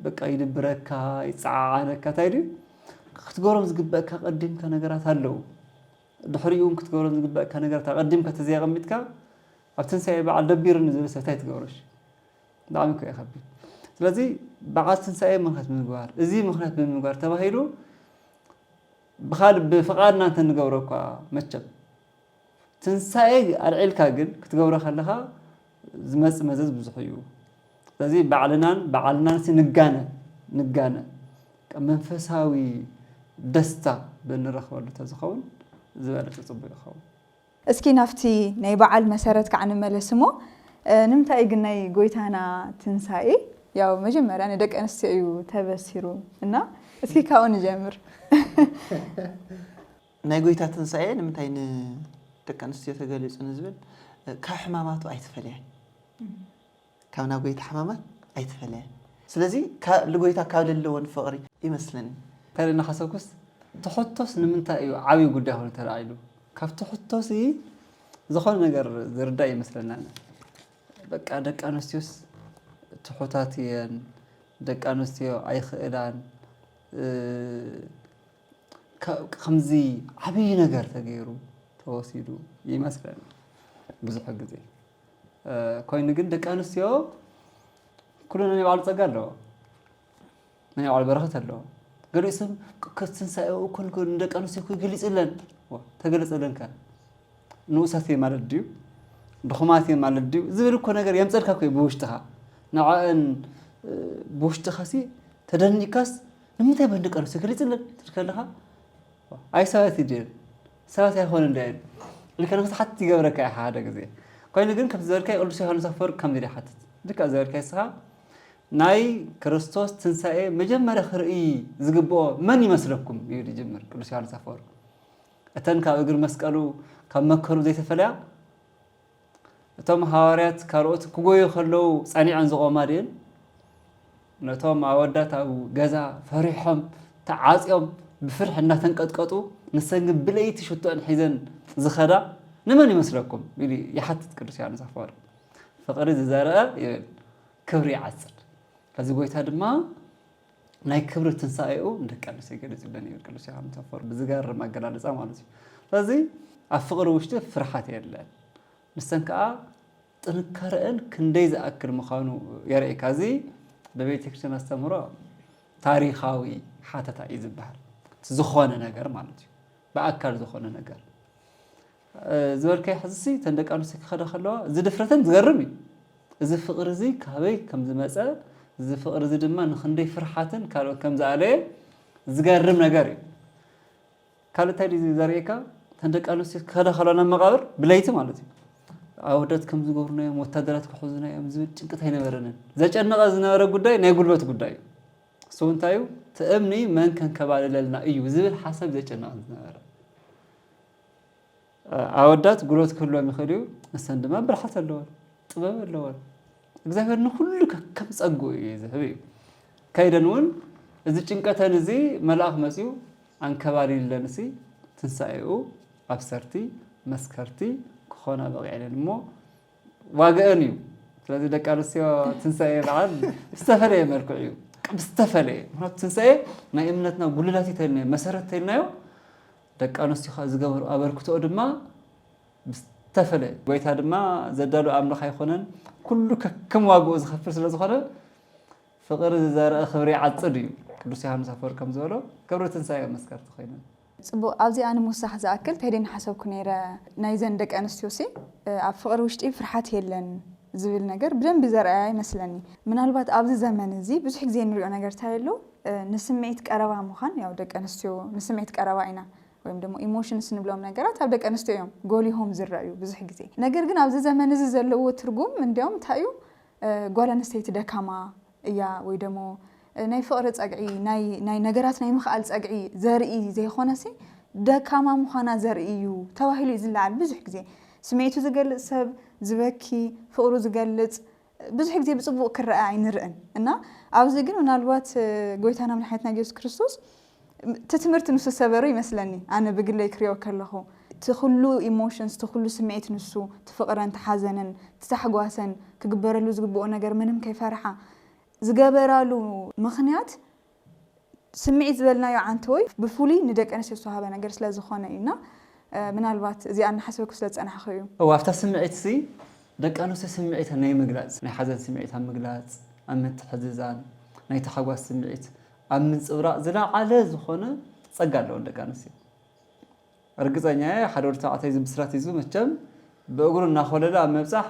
በቃ ይድብረካ ይፀዓዓነካ እንታይ ድዩ ክትገብሮም ዝግበአካ ቀዲምካ ነገራት ኣለዉ ድሕሪኡ ክትገብሮም ዝግበአካ ነገራት ቀዲምካ ተዘይቐሚጥካ ኣብ ትንሳኤ በዓል ደቢርኒ ዝብል ሰብ እንታይ ትገብሮሽ ብጣዕሚ እኮ ይኸቢድ ስለዚ በዓል ትንሳኤ ምክንያት ብምግባር እዚ ምክንያት ብምግባር ተባሂሉ ብፍቃድና እንተ ንገብሮ እኳ መቸም ትንሳኤ ኣልዒልካ ግን ክትገብሮ ከለኻ ዝመፅእ መዘዝ ብዙሕ እዩ ስለዚ ባዕልናን ንጋነ መንፈሳዊ ደስታ ብንረኽበሉ ተዝኸውን ዝበለጠ ጽቡቕ ይኸውን። እስኪ ናፍቲ ናይ በዓል መሰረት ከዓ ንመለስ እሞ ንምንታይ ግን ናይ ጎይታና ትንሳኤ ያው መጀመርያ ንደቂ ኣንስትዮ እዩ ተበሲሩ እና እስኪ ካብኡ ንጀምር። ናይ ጎይታ ትንሳኤ ንምንታይ ንደቂ ኣንስትዮ ተገሊጹ ንዝብል ካብ ሕማማቱ ኣይትፈልያን ካብ ናብ ጎይታ ሕማማት ኣይትፈልያን ስለዚ ንጎይታ ካብ ዘለዎን ፍቕሪ ይመስለኒ ካለና ሓሰብኩስ ትሕቶስ ንምንታይ እዩ ዓብይ ጉዳይ ሆነ ተራእይሉ ካብ ትሕቶስ ዝኾነ ነገር ዝርዳእ ይመስለና በቃ ደቂ ኣንስትዮስ ትሑታት እየን ደቂ ኣንስትዮ ኣይኽእላን ከምዚ ዓብይ ነገር ተገይሩ ተወሲዱ ይመስለኒ ብዙሕ ግዜ ኮይኑ ግን ደቂ ኣንስትዮ ኩሉና ናይ ባዕሉ ፀጋ ኣለዎ ናይ ባዕሉ በረኸት ኣለዎ ገሊኡ ሰብ ትንሳኤኡ ኮንኩን ደቂ ኣንስትዮ ክግሊፅለን ተገለፀለንካ ንኡሳት እየ ማለት ድዩ ድኹማት እየ ማለት ድዩ ዝብል እኮ ነገር የምፀልካ ኮ ብውሽጥኻ ንዓአን ብውሽጥኻ ሲ ተደኒካስ ንምንታይ በደቂ ኣንስትዮ ክግሊፅለን ትልከለኻ ኣይ ሰባት ይድል ሰባት ኣይኮነ እንዳይል ልከነ ክሳሓት ይገብረካ ኢኻ ሓደ ግዜ ኮይኑ ግን ከም ዝበልካይ ቅዱስ ዮሃንስ ኣፈወርቅ ከምዚ ኢሉ ይሓትት ልክዕ ዝበልካይ ስኻ ናይ ክርስቶስ ትንሳኤ መጀመርያ ክርኢ ዝግብኦ መን ይመስለኩም እዩ ይጅምር ቅዱስ ዮሃንስ ኣፈወርቅ እተን ካብ እግሪ መስቀሉ ካብ መከሩ ዘይተፈለያ እቶም ሃዋርያት ካልኦት ክጎዩ ከለው ጸኒዐን ዝቆማ ድን ነቶም ኣወዳት ኣብ ገዛ ፈሪሖም ተዓጽዮም ብፍርሕ እናተንቀጥቀጡ ንሰንግ ብለይቲ ሽቶን ሒዘን ዝኸዳ ንመን ይመስለኩም ኢሉ ይሓትት ቅዱስ ዮሃንስ ኣፈወርቅ ፍቕሪ ዝዘርአ ይብል ክብሪ ይዓጽድ ከዚ ጎይታ ድማ ናይ ክብሪ ትንሳኤኡ ንደቂ ኣንስትዮ ይገልጽለን ይብል ቅዱስ ዮሃንስ ኣፈወርቅ ብዝገርም ኣገላልጻ ማለት እዩ ስለዚ ኣብ ፍቕሪ ውሽጢ ፍርሓት የለን ንሰን ከዓ ጥንካረአን ክንደይ ዝኣክል ምዃኑ የርእየካ እዚ በቤተ ክርስቲያን ኣስተምህሮ ታሪኻዊ ሓተታ እዩ ዝበሃል ዝኾነ ነገር ማለት እዩ ብኣካል ዝኾነ ነገር ዝበልካይ ሕዝሲ ተን ደቂ ኣንስትዮ ክኸዳ ከለዋ እዚ ድፍረተን ዝገርም እዩ እዚ ፍቕሪ እዚ ካበይ ከም ዝመፀ እዚ ፍቕሪ እዚ ድማ ንክንደይ ፍርሓትን ካልኦት ከም ዝኣለየ ዝገርም ነገር እዩ ካልእ እንታይ ዘርእየካ ተን ደቂ ኣንስትዮ ክኸዳ ከለዋ ናብ መቃብር ብለይቲ ማለት እዩ ኣወዳት ከም ዝገብሩናዮም ወታደራት ክሕዙናዮም ዝብል ጭንቀት ኣይነበረንን ዘጨነቐ ዝነበረ ጉዳይ ናይ ጉልበት ጉዳይ እዩ እሱ እንታይ እዩ ትእምኒ መን ከንከባልለልና እዩ ዝብል ሓሳብ ዘጨነቐ ዝነበረ ኣወዳት ጉልበት ክህልዎም ይኽእል እዩ ንሰን ድማ ብልሓት ኣለወን ጥበብ ኣለወን እግዚኣብሔር ንኩሉ ከም ፀጉ እዩ ዝህብ እዩ ከይደን እውን እዚ ጭንቀተን እዚ መልኣኽ መፅኡ ኣንከባሊለን ሲ ትንሳኤኡ ኣብሰርቲ መስከርቲ ክኾና በቂዐለን እሞ ዋግአን እዩ ስለዚ ደቂ ኣንስትዮ ትንሳኤ በዓል ብዝተፈለየ መልክዕ እዩ ብዝተፈለየ ምክንያቱ ትንሳኤ ናይ እምነትና ጉልላት ተልናዮ መሰረት ተልናዮ ደቂ ኣንስትዮ ዝገበሩ ኣበርክትኦ ድማ ብዝተፈለየ ጎይታ ድማ ዘዳሉ ኣምልኽ ኣይኮነን ኩሉ ከከም ዋግኡ ዝኸፍል ስለ ዝኾነ ፍቕሪ ዝዘርአ ክብሪ ይዓፅድ እዩ ቅዱስ ዮሃንስ ኣፈወርቅ ከም ዝበሎ ክብሪ ትንሳኤ መስከርቲ ኮይነን ጽቡቕ ኣብዚ ኣነ ምውሳኽ ዝኣክል ተይደን ሓሰብኩ ነይረ ናይዘን ደቂ ኣንስትዮ ሲ ኣብ ፍቕሪ ውሽጢ ፍርሓት የለን ዝብል ነገር ብደንቢ ዘርአያ ይመስለኒ ምናልባት ኣብዚ ዘመን እዚ ብዙሕ ግዜ ንሪኦ ነገር እንታይ ኣሎ ንስምዒት ቀረባ ምዃን ያው ደቂ ኣንስትዮ ንስምዒት ቀረባ ኢና ወይም ደግሞ ኢሞሽንስ ንብሎም ነገራት ኣብ ደቂ ኣንስትዮ እዮም ጎሊሆም ዝረአዩ ብዙሕ ግዜ ነገር ግን ኣብዚ ዘመን እዚ ዘለዎ ትርጉም እንዲያውም እንታይ እዩ ጓል ኣንስተይቲ ደካማ እያ ወይ ደሞ ናይ ፍቕሪ ፀግዒ ናይ ነገራት ናይ ምኽኣል ፀግዒ ዘርኢ ዘይኾነሲ ደካማ ምዃና ዘርኢ እዩ ተባሂሉ እዩ ዝለዓል ብዙሕ ግዜ ስምዒቱ ዝገልጽ ሰብ ዝበኪ ፍቕሩ ዝገልጽ ብዙሕ ግዜ ብፅቡቕ ክረአ ኣይንርእን እና ኣብዚ ግን ምናልባት ጎይታና መድሓኒትና ኢየሱስ ክርስቶስ እቲ ትምህርቲ ንሱ ሰበሩ ይመስለኒ ኣነ ብግለይ ክሪኦ ከለኹ እቲ ኩሉ ኢሞሽንስ እቲ ኩሉ ስምዒት ንሱ ትፍቕረን ተሓዘነን ተታሕጓሰን ክግበረሉ ዝግብኦ ነገር ምንም ከይፈርሓ ዝገበራሉ ምኽንያት ስምዒት ዝበልናዮ ዓንቲ ወይ ብፍሉይ ንደቂ ኣንስትዮ ዝተዋሃበ ነገር ስለ ዝኾነ እዩና ምናልባት እዚኣ እናሓሰብኩ ስለ ዝፀናሕኹ እዩ ኣብታ ስምዒት ሲ ደቂ ኣንስትዮ ስምዒት ናይ ምግላፅ ናይ ሓዘን ስምዒት ኣብ ምግላፅ ኣብ ምትሕዝዛን ናይ ተሓጓስ ስምዒት ኣብ ምንፅብራቕ ዝለዓለ ዝኾነ ፀጋ ኣለዎ ደቂ ኣንስትዮ እርግፀኛ ሓደ ወዲ ተባዕታይ ዝብስራት ሒዙ መቸም ብእግሩ እናኸለለ ኣብ መብፃሕ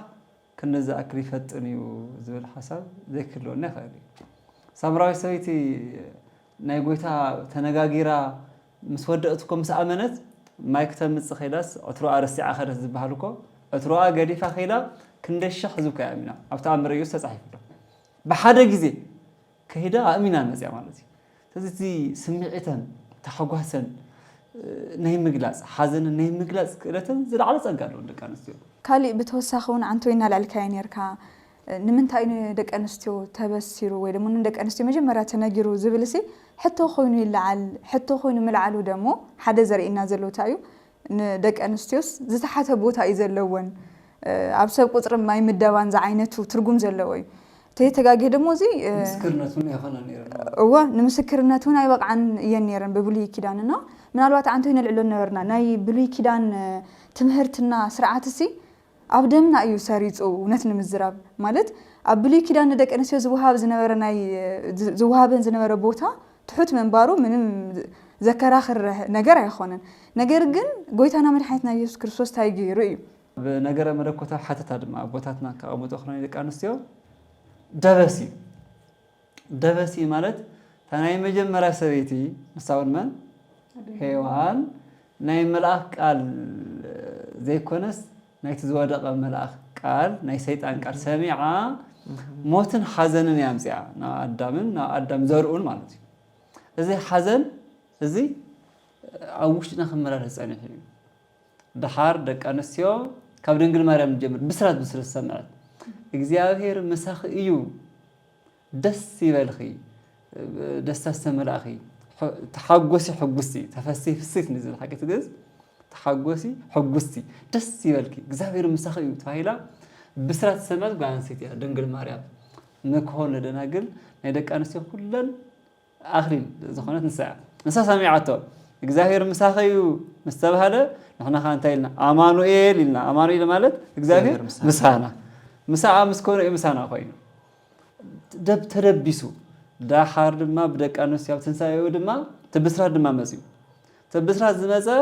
ክንዚ ኣክል ይፈጥን እዩ ዝብል ሓሳብ ዘይክህልወና ይኽእል እዩ ሳምራዊ ሰበይቲ ናይ ጎይታ ተነጋጊራ ምስ ወደእትኮ ምስ ኣመነት ማይ ክተምጽ ኸይዳስ ዕትሮኣ ረሲዓ ኸደት ዝበሃልኮ ዕትሮኣ ገዲፋ ኸይዳ ክንደሽሕ ህዝብ ከኣሚና ኣብ ተኣምረ ኢየሱስ ተጻሒፉ ብሓደ ግዜ ከይዳ ኣእሚና መጽያ ማለት እዩ ስለዚ ስምዒተን ተሓጓሰን ናይ ምግላጽ ሓዘን ናይ ምግላጽ ክእለተን ዝለዓለ ጸጋ ኣለዎ ደቂ ኣንስትዮ ካልእ ብተወሳኺ እውን ዓንተ ወይ እናልዕልካዮ ነርካ ንምንታይ ደቂ ኣንስትዮ ተበሲሩ ወይ ደሞ ንደቂ ኣንስትዮ መጀመርያ ተነጊሩ ዝብልሲ ሕቶ ኮይኑ ይለዓል ሕቶ ኮይኑ ምልዓሉ ደሞ ሓደ ዘርእየና ዘሎ እንታይ እዩ ንደቂ ኣንስትዮስ ዝተሓተ ቦታ እዩ ዘለወን ኣብ ሰብ ቁፅሪ ማይ ምደባን ዝዓይነቱ ትርጉም ዘለዎ እዩ ተጋጊ ደሞ እዚ ምስክርነቱን ይኾነ ነይረን እወ ንምስክርነቱን ኣይበቃዓን እየን ነይረን ብብሉይ ኪዳንና ምናልባት ዓንተ ወይ ነልዕሎ ነበርና ናይ ብሉይ ኪዳን ትምህርትና ስርዓትሲ ኣብ ደምና እዩ ሰሪጹ እውነት ንምዝራብ ማለት ኣብ ብሉይ ኪዳን ንደቂ ኣንስትዮ ዝወሃበን ዝነበረ ቦታ ትሑት መንባሩ ምንም ዘከራኽር ነገር ኣይኾነን ነገር ግን ጎይታና መድሓኒትና ኢየሱስ ክርስቶስ እንታይ ገይሩ እዩ ብነገረ መለኮታዊ ሓተታ ድማ ቦታትና ከቐምጦ ኽነ ደቂ ኣንስትዮ ደበሲ ማለት ናይ መጀመርያ ሰበይቲ ንሳውን መን ሄዋን ናይ መልኣኽ ቃል ዘይኮነስ ናይቲ ዝወደቐ መልኣኽ ቃል ናይ ሰይጣን ቃል ሰሚዓ ሞትን ሓዘንን ያምጽያ ናብ ኣዳም ዘርኡን ማለት እዩ እዚ ሓዘን እዚ ኣብ ውሽጥና ክመላለስ ጸኒሑ እዩ ድሓር ደቂ ኣንስትዮ ካብ ድንግል ማርያም ጀምር ብስራት ሰምዐት እግዚአብሔር ምሳኺ እዩ ደስ ይበልኺ ደስታ ዝተመልአኺ ተሓጎሲ ሕጉስቲ ተፈሲ ፍሲት ንዝብል ሓቂ ትግዝ ተሓጎሲ ሕጉስቲ ደስ ይበልኪ እግዚአብሔር ምሳኺ እዩ ተባሂላ ብስራት ሰምዐት ጓል ኣንስተይቲ እያ ድንግል ማርያም ንክኾን ደናግል ናይ ደቂ ኣንስትዮ ኩለን ኣኽሊል ዝኾነት ንሳ ሰሚዓቶ እግዚአብሔር ምሳኺ እዩ ምስ ተባሃለ ንሕና ኸ እንታይ ኢልና ኣማኑኤል ኢልና ኣማኑኤል ማለት እግዚአብሔር ምሳና مساء مسكون مسانا خوين تدبسو داحر دما بدك أنو سياب تنسايو دما تبسرات دما مزيو تبسرات زمزا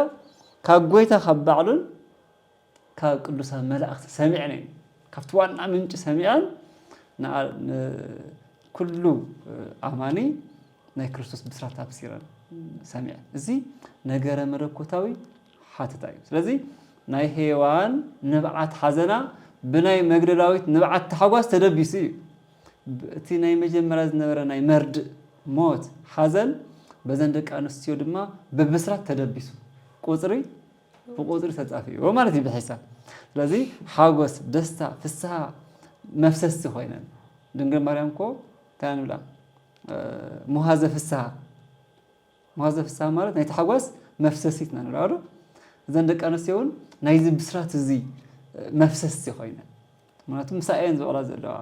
كاقويتا خبعلون كقدوسا ملائكة سمعني كفتوان منج سمعان كله أماني ناي كريستوس بسرات تبصيران سمع زي نجار ملكوتاوي حاتتايو ስለዚህ ናይ ሄዋን ንብዓት ሓዘና ብናይ መግደላዊት ንብዓት ተሓጓስ ተደቢሱ እቲ ናይ መጀመርያ ዝነበረ ናይ መርድ ሞት ሓዘን በዘን ደቂ ኣንስትዮ ድማ በብስራት ተደቢሱ ቁፅሪ ብቁፅሪ ተጻፊዩ ማለት እዩ ብሒሳብ ስለዚህ ሓጎስ ደስታ ፍስሓ መፍሰስቲ ኮይነን ድንግል ማርያም ኮ ታንብላ ሙሃዘ ፍስሓ ማለት ናይ ተሓጓስ መፍሰሲት ናንብላዶ ዘን ደቂ ኣንስትዮን ናይ ብስራት እዚ መፍሰስቲ ኮይነን ምክንያቱም ምሳኤን ዝቆላ ዘለዋ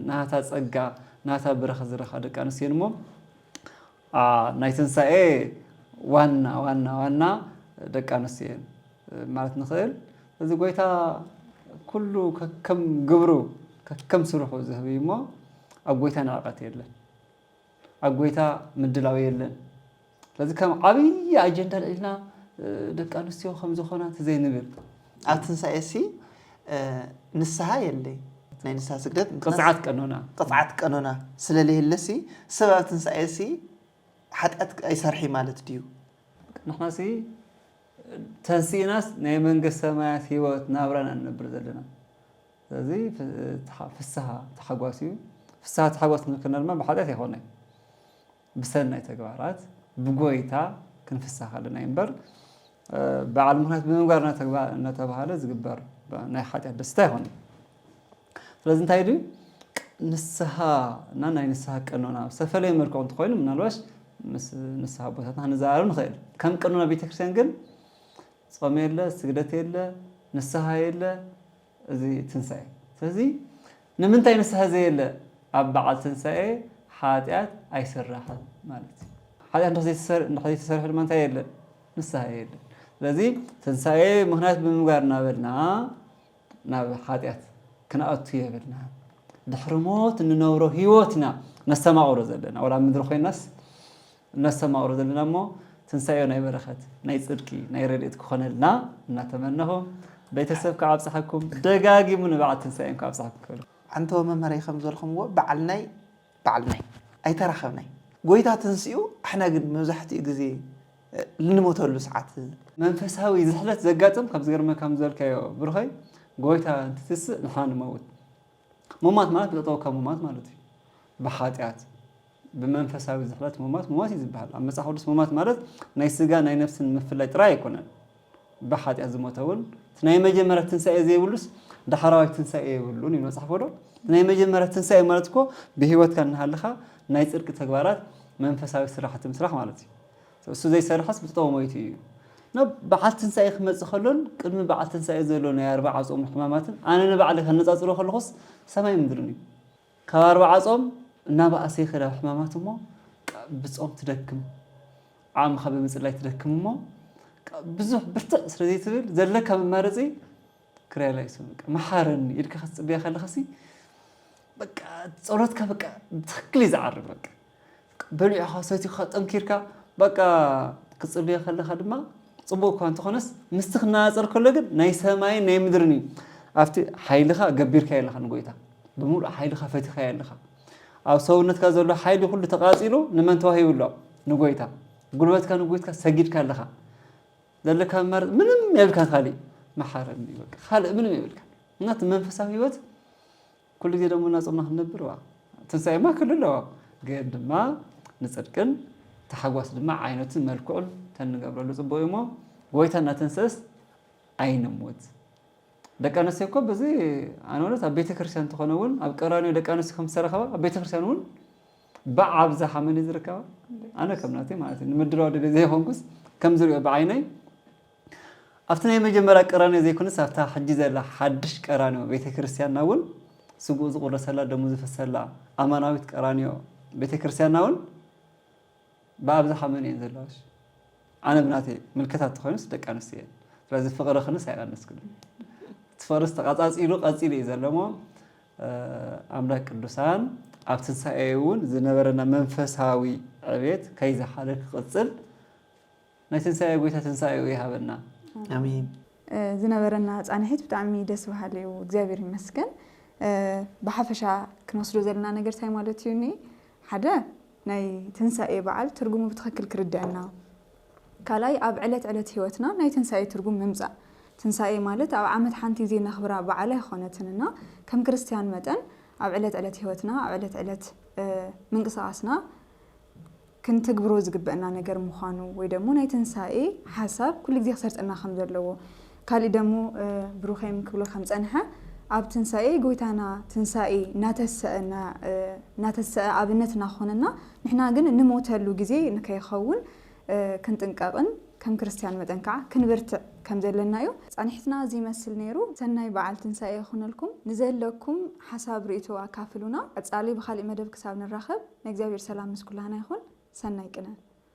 ናሃታ ፀጋ ናሃታ በረኸ ዝረኻ ደቂ ኣንስትዮ እሞ ናይ ትንሳኤ ዋና ደቂ ኣንስትዮ ማለት ንኽእል እዚ ጎይታ ኩሉ ከከም ግብሩ ከከም ስርሑ ዝህብ እሞ ኣብ ጎይታ ንዕቐት የለን ኣብ ጎይታ ምድላው የለን ስለዚ ከም ዓብይ ኣጀንዳ ልዕልና ደቂ ኣንስትዮ ከም ዝኾና ተዘይንብል ኣብ ትንሳኤሲ ንስሓ የለይ ናይ ንስሓ ስግደት ቅፅዓት ቀኖና ስለለየለሲ ሰብ ኣብ ትንሳኤሲ ሓጢኣት ኣይሰርሒ ማለት ድዩ ንሕናሲ ተንሲእናስ ናይ መንግስቲ ሰማያት ሂወት ናብራና ንነብር ዘለና ስለዚ ፍስሓ ተሓጓስ እዩ ፍስሓ ተሓጓስ ክንክልና ድማ ብሓጢኣት ኣይኮነይ ብሰናይ ተግባራት ብጎይታ ክንፍሳሕ ኣለና እምበር በዓል ምክንያት ብምግባር እናተባሃለ ዝግበር ናይ ሓጢኣት ደስታ ይኾነ ስለዚ እንታይ ድዩ ንስሓ እና ናይ ንስሓ ቀኖና ዝተፈለየ መልክዑ እንትኮይኑ ምናልባሽ ምስ ንስሓ ቦታትና ክንዘራረብ ንኽእል ከም ቀኖና ቤተክርስትያን ግን ጾም የለ ስግደት የለ ንስሓ የለ እዚ ትንሳኤ ስለዚ ንምንታይ ንስሓ ዘየለ ኣብ በዓል ትንሳኤ ሓጢኣት ኣይስራሕን ማለት እዩ ሓጢኣት እንተዘይተሰርሐ ድማ እንታይ የለ ንስሓ የለ ስለዚ ትንሳኤ ምክንያት ብምግባር እናበልና ናብ ሓጢኣት ክንኣቱ የብልና ድሕሪ ሞት እንነብሮ ሂወትና ነስተማቕሮ ዘለና ወላ ምድሪ ኮይናስ ነስተማቕሮ ዘለና እሞ ትንሳኤ ናይ በረኸት ናይ ፅድቂ ናይ ረድኤት ክኾነልና እናተመነኹ ቤተሰብ ከዓብፅሐኩም ደጋጊሙ ንበዓል ትንሳኤን ከዓብፅሐኩም ክእሉ ዓንተወ መምህረይ ከም ዝበልኩምዎ በዓልናይ ኣይተራኸብናይ ጎይታ ተንስኡ احنا ግን መብዛሕትኡ ግዜ ልንሞተሉ ሰዓት መንፈሳዊ ዝሕለት ዘጋጥም ካብ ዝገርመ ከም ዘልካዮ ብርኸይ ጎይታ እንትትስእ ንሓ ንመውት ሞማት ማለት ብጠጠው ካብ ሞማት ማለት እዩ ብሓጢኣት ብመንፈሳዊ ዝሕለት ሞማት እዩ ዝበሃል ኣብ መጽሓፍ ቅዱስ ሞማት ማለት ናይ ስጋ ናይ ነፍስን ምፍላይ ጥራይ ኣይኮነን ብሓጢኣት ዝሞተውን ናይ መጀመርያ ትንሳኤ ዘይብሉስ ዳሕራዋይ ትንሳኤ ይብሉን እዩ መጽሓፍ ወዶ ናይ መጀመርያ ትንሳኤ ማለት እኮ ብሂወትካ እናሃለኻ ናይ ጽድቂ ተግባራት መንፈሳዊ ስራሕቲ ምስራሕ ማለት እዩ እሱ ዘይሰርሐስ ብጠጠው ሞይቱ እዩ በዓል ትንሳኤ ክመጽእ ከሎን ቅድሚ በዓል ትንሳኤ ዘሎ ናይ 40 ጾም ሕማማትን ኣነ ንባዕለይ ከነጻጽሮ ከለኹስ ሰማይ ምድርን እዩ ካብ 40 ጾም እናባእሰ ይኸዳ ሕማማት እሞ ብጾም ትደክም ዓምኻ ብምጽላይ ትደክም እሞ ብዙሕ ብርትዕ ስለዘይ ትብል ዘለካ መማረጺ ክርያላ ይስም መሓረኒ ኢልካ ክትጽብያ ከለኸሲ በቃ ጸሎትካ በቃ ትክክል ይዝዓርብ በቃ በልዕኻ ሰቲኻ ጠንኪርካ በቃ ክትጽብያ ከለኻ ድማ ጽቡቕ እኳ እንተኾነስ ምስቲ ክነጻጸር ከሎ ግን ናይ ሰማይን ናይ ምድርን እዩ ኣብቲ ሓይልኻ ገቢርካ የለኻ ንጎይታ ብምሉእ ሓይልኻ ፈቲኻ የለኻ ኣብ ሰውነትካ ዘሎ ሓይሊ ኩሉ ተቃጺሉ ንመን ተዋሂቡሎ ንጎይታ ጉልበትካ ንጎይትካ ሰጊድካ ኣለኻ ዘለካ መማረጽ ምንም የብልካን ካሊእ መሓረኒ በቃ ካልእ ምንም የብልካ እናት መንፈሳዊ ህይወት ኩሉ ግዜ ደሞ እናጾምና ክንነብር ትንሳኤማ ክሉ ኣለዋ ግን ድማ ንጽድቅን ተሓጓስ ድማ ዓይነትን መልክዑን ተንገብረሉ ጽቡቕ እሞ ጎይታ እናተንሰስ ኣይንሞት ደቂ ኣንስትዮ እኮ በዚ ኣነ እውነት ኣብ ቤተ ክርስቲያን ተኾነውን ኣብ ቀራንዮ ደቂ ኣንስትዮ ከም ዝተረኸባ ኣብ ቤተ ክርስቲያን እውን ብዓብዝሓ መን እዩ ዝርከባ ኣነ ከም ናተይ ማለት እዩ ንምድላው ደለ ዘይኮንኩስ ከም ዝሪኦ ብዓይነይ ኣብቲ ናይ መጀመርያ ቀራንዮ ዘይኮነስ ኣብታ ሕጂ ዘላ ሓድሽ ቀራንዮ ቤተ ክርስቲያንና እውን ስጉእ ዝቁረሰላ ደሙ ዝፈሰላ ኣማናዊት ቀራንዮ ቤተ ክርስቲያንና እውን ብኣብዝሓ መን እየን ዘለዋሽ ኣነ ብናተይ ምልክታት ተኾይኑስ ደቂ ኣንስትዮ እየን ስለዚ ፍቕሪ ክንስ ኣይቐንስክን ትፈርስ ተቃጻጺሉ ቀጺሉ እዩ ዘለሞ ኣምላክ ቅዱሳን ኣብ ትንሳኤ እውን ዝነበረና መንፈሳዊ ዕቤት ከይዝሓለ ክቕጽል ናይ ትንሳኤ ጎይታ ትንሳኤ ይሃበና ኣሜን ዝነበረና ጻንሒት ብጣዕሚ ደስ በሃሊ እዩ እግዚአብሔር ይመስገን ብሓፈሻ ክንወስዶ ዘለና ነገር እንታይ ማለት እዩ ሓደ ናይ ትንሳኤ በዓል ትርጉሙ ብትኽክል ክርዳእና ካልኣይ ኣብ ዕለት ህይወትና ናይ ትንሳኤ ትርጉም ምምጻእ ትንሳኤ ማለት ኣብ ዓመት ሓንቲ ጊዜ ነኽብራ በዓል ኣይኮነትንና ከም ክርስቲያን መጠን ኣብ ዕለት ህይወትና ኣብ ዕለት ምንቅስቓስና ክንትግብሮ ዝግበአና ነገር ምዃኑ ወይ ደግሞ ናይ ትንሳኤ ሓሳብ ኩሉ ግዜ ክሰርጸና ከም ዘለዎ ካልእ ደሞ ብሩኸይም ክብሎ ከም ጸንሐ ኣብ ትንሳኤ ጎይታና ትንሳኤ ናተሰአ ኣብነት እናኾነና ንሕና ግን እንሞተሉ ግዜ ንከይኸውን ክንጥንቀቕን ከም ክርስቲያን መጠን ከዓ ክንብርትዕ ከም ዘለና እዩ ጻንሒትና እዚ ይመስል ነይሩ ሰናይ በዓል ትንሳኤ ይኹነልኩም ንዘለኩም ሓሳብ ርእቶ ኣካፍሉና ቀጻሊ ብኻልእ መደብ ክሳብ ንራኸብ ንእግዚአብሔር ሰላም ምስ ኩላና ይኹን ሰናይ ቅነ